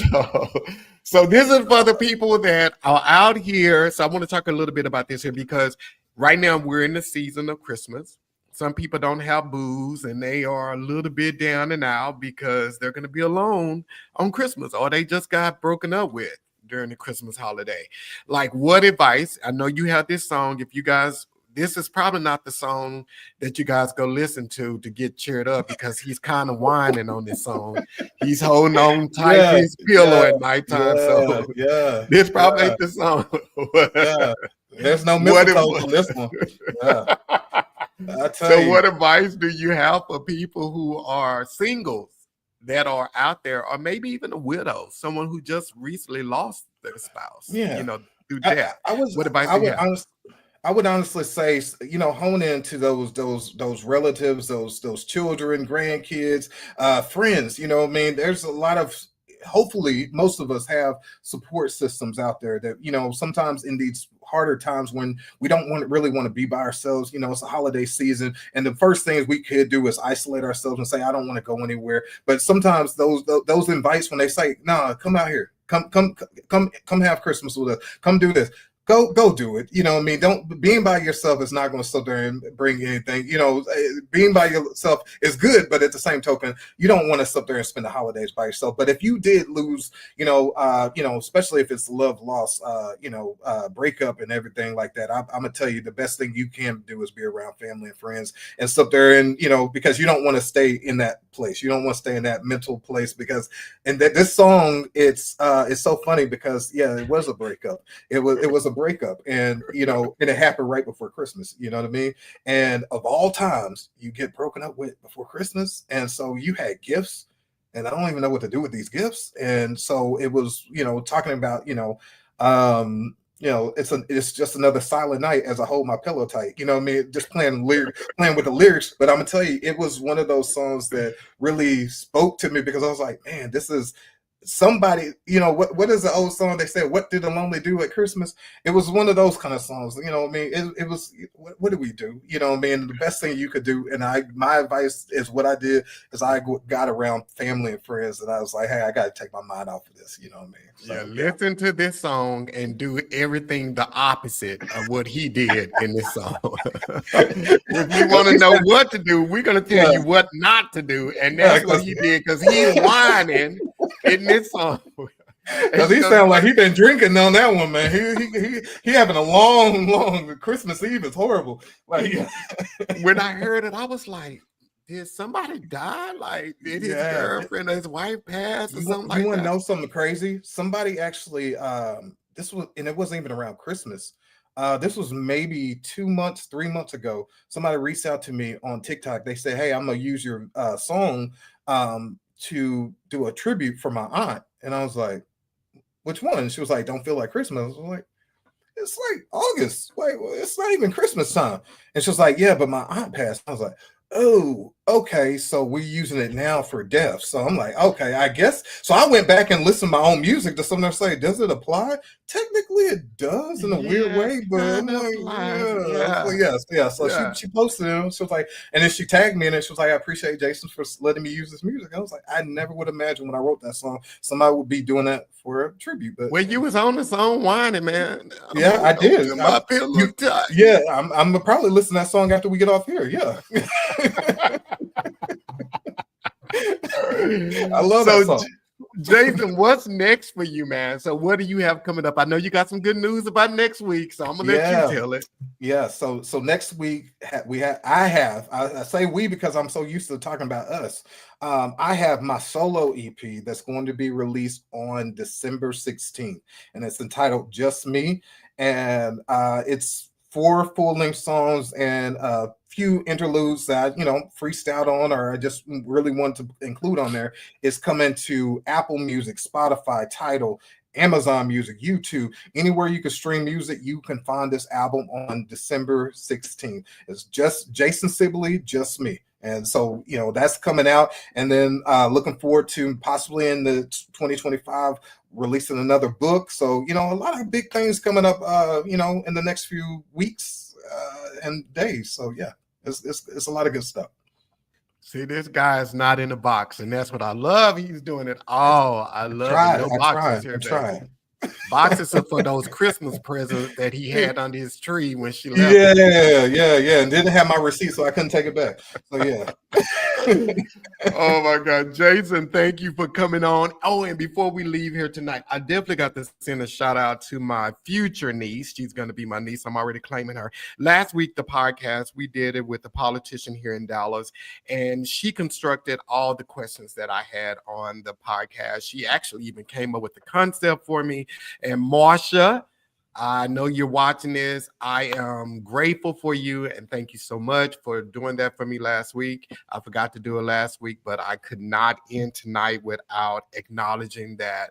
[SPEAKER 1] So this is for the people that are out here. So I want to talk a little bit about this here, because right now we're in the season of Christmas. some people don't have booze and they are a little bit down and out because they're going to be alone on Christmas, or they just got broken up with during the Christmas holiday. Like, what advice? I know you have this song. If you guys, this is probably not the song that you guys go listen to get cheered up, because he's kind of whining on this song. He's holding on tight to
[SPEAKER 2] Yeah,
[SPEAKER 1] his pillow
[SPEAKER 2] yeah,
[SPEAKER 1] at nighttime.
[SPEAKER 2] yeah,
[SPEAKER 1] So
[SPEAKER 2] yeah,
[SPEAKER 1] this probably
[SPEAKER 2] yeah,
[SPEAKER 1] ain't the song.
[SPEAKER 2] yeah. There's no
[SPEAKER 1] What
[SPEAKER 2] mistletoe
[SPEAKER 1] advice?
[SPEAKER 2] on this one. Yeah, I tell
[SPEAKER 1] So
[SPEAKER 2] you.
[SPEAKER 1] what advice do you have for people who are singles that are out there, or maybe even a widow, someone who just recently lost their spouse,
[SPEAKER 2] Yeah,
[SPEAKER 1] through
[SPEAKER 2] I,
[SPEAKER 1] death?
[SPEAKER 2] I was.
[SPEAKER 1] What advice
[SPEAKER 2] I
[SPEAKER 1] do you
[SPEAKER 2] would
[SPEAKER 1] have?
[SPEAKER 2] honestly. I would honestly say, hone into those relatives, those children, grandkids, friends. You know, what I mean, there's a lot of. Hopefully, most of us have support systems out there that sometimes in these harder times when we don't really want to be by ourselves. It's a holiday season, and the first things we could do is isolate ourselves and say, "I don't want to go anywhere." But sometimes those invites, when they say, "Nah, come out here, come have Christmas with us, come do this." Go do it. You know what I mean? Don't being by yourself is not going to sit there and bring anything. Being by yourself is good, but at the same token, you don't want to sit there and spend the holidays by yourself. But if you did lose, especially if it's love loss, breakup and everything like that, I'm gonna tell you the best thing you can do is be around family and friends and sit there and because you don't want to stay in that place. You don't want to stay in that mental place and that this song it's so funny because it was a breakup. It was a breakup, and and it happened right before Christmas. You know what I mean? And of all times, you get broken up with before Christmas, and so you had gifts, and I don't even know what to do with these gifts. And so it was, talking about, it's just another silent night as I hold my pillow tight. You know what I mean? Just playing with the lyrics. But I'm gonna tell you, it was one of those songs that really spoke to me because I was like, man, this is somebody. What is the old song they said, what did the lonely do at Christmas? It was one of those kind of songs. What I mean, it was, what do we do? What I mean, the best thing you could do, and my advice is what I did is I got around family and friends, and I was like, hey, I got to take my mind off of this. You know what I mean? So
[SPEAKER 1] Listen to this song and do everything the opposite of what he did in this song. If you want to know what to do, we're going to tell you what not to do, and that's what he did, because he's whining in this song.
[SPEAKER 2] Because he sounds like he been drinking on that one, man. He having a long Christmas Eve. Is horrible. Like
[SPEAKER 1] when I heard it, I was like, did somebody die? Like, did his girlfriend or his wife pass or something like that?
[SPEAKER 2] You want to know something crazy? Somebody actually, this was, and it wasn't even around Christmas. This was maybe 2 months, 3 months ago. Somebody reached out to me on TikTok. They said, hey, I'm going to use your song to do a tribute for my aunt. And I was like, which one? She was like, don't feel like Christmas. I was like, it's like August. Like, it's not even Christmas time. And she was like, yeah, but my aunt passed. I was like, oh, okay. So we're using it now for death. So I'm like, okay, I guess. So I went back and listened to my own music to someone say, does it apply? Technically it does in a weird way, but I'm like, So she posted it. She was like, and then she tagged me in it. She was like, I appreciate Jason for letting me use this music. I was like, I never would imagine when I wrote that song, somebody would be doing that for a tribute. But
[SPEAKER 1] when you was on the song whining, man.
[SPEAKER 2] I did. I'm probably listen to that song after we get off here. Yeah. I love that song.
[SPEAKER 1] Jason, what's next for you, man? So what do you have coming up? I know you got some good news about next week, so I'm gonna let you tell it.
[SPEAKER 2] Yeah. So next week I say we because I'm so used to talking about us. I have my solo EP that's going to be released on December 16th, and it's entitled Just Me, and it's 4 full-length songs and a few interludes that freestyled on or I just really want to include on there. It's coming to Apple Music, Spotify, Tidal, Amazon Music, YouTube, anywhere you can stream music. You can find this album on December 16th. It's just Jason Sibley, Just Me. And so, that's coming out. And then looking forward to possibly in the 2025 releasing another book. So, a lot of big things coming up, in the next few weeks and days. So, yeah, it's a lot of good stuff.
[SPEAKER 1] See, this guy is not in a box, and that's what I love. He's doing it all. I love it. No boxes here, baby. Boxes are for those Christmas presents that he had under his tree when she left.
[SPEAKER 2] Yeah. And didn't have my receipt, so I couldn't take it back. So yeah.
[SPEAKER 1] Oh my God, Jason, thank you for coming on. Oh, and before we leave here tonight, I definitely got to send a shout out to my future niece. She's going to be my niece. I'm already claiming her. Last week, the podcast, we did it with a politician here in Dallas, and she constructed all the questions that I had on the podcast. She actually even came up with the concept for me. And Marsha, I know you're watching this. I am grateful for you and thank you so much for doing that for me last week. I forgot to do it last week, but I could not end tonight without acknowledging that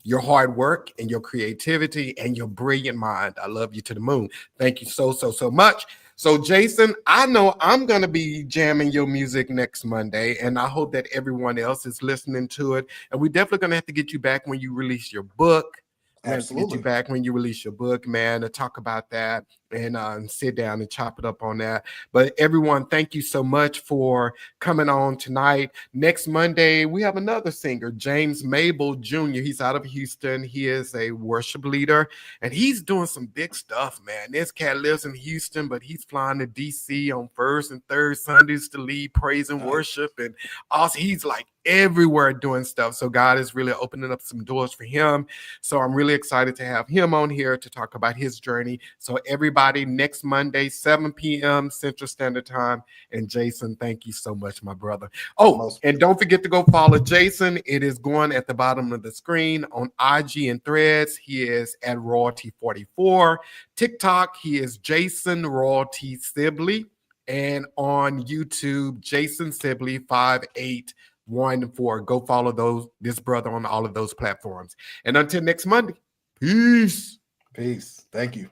[SPEAKER 1] your hard work and your creativity and your brilliant mind. I love you to the moon. Thank you so much. So, Jason, I know I'm going to be jamming your music next Monday, and I hope that everyone else is listening to it. And we're definitely going to have to get you back when you release your book. We're going to get you back when you release your book, man, to talk about that and sit down and chop it up on that. But everyone, thank you so much for coming on tonight. Next Monday, we have another singer, James Mabel Jr. He's out of Houston. He is a worship leader, and he's doing some big stuff, man. This cat lives in Houston, but he's flying to D.C. on first and third Sundays to lead praise and worship. And also, he's like everywhere doing stuff. So God is really opening up some doors for him. So I'm really excited to have him on here to talk about his journey. So everybody, next Monday, 7 p.m. Central Standard Time. And Jason, thank you so much, my brother. Oh, and don't forget to go follow Jason. It is going at the bottom of the screen on IG and Threads. He is at Royalty44. TikTok, he is Jason Royalty Sibley. And on YouTube, Jason Sibley 5814. Go follow this brother on all of those platforms. And until next Monday, peace.
[SPEAKER 2] Peace. Thank you.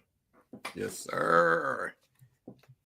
[SPEAKER 1] Yes, sir.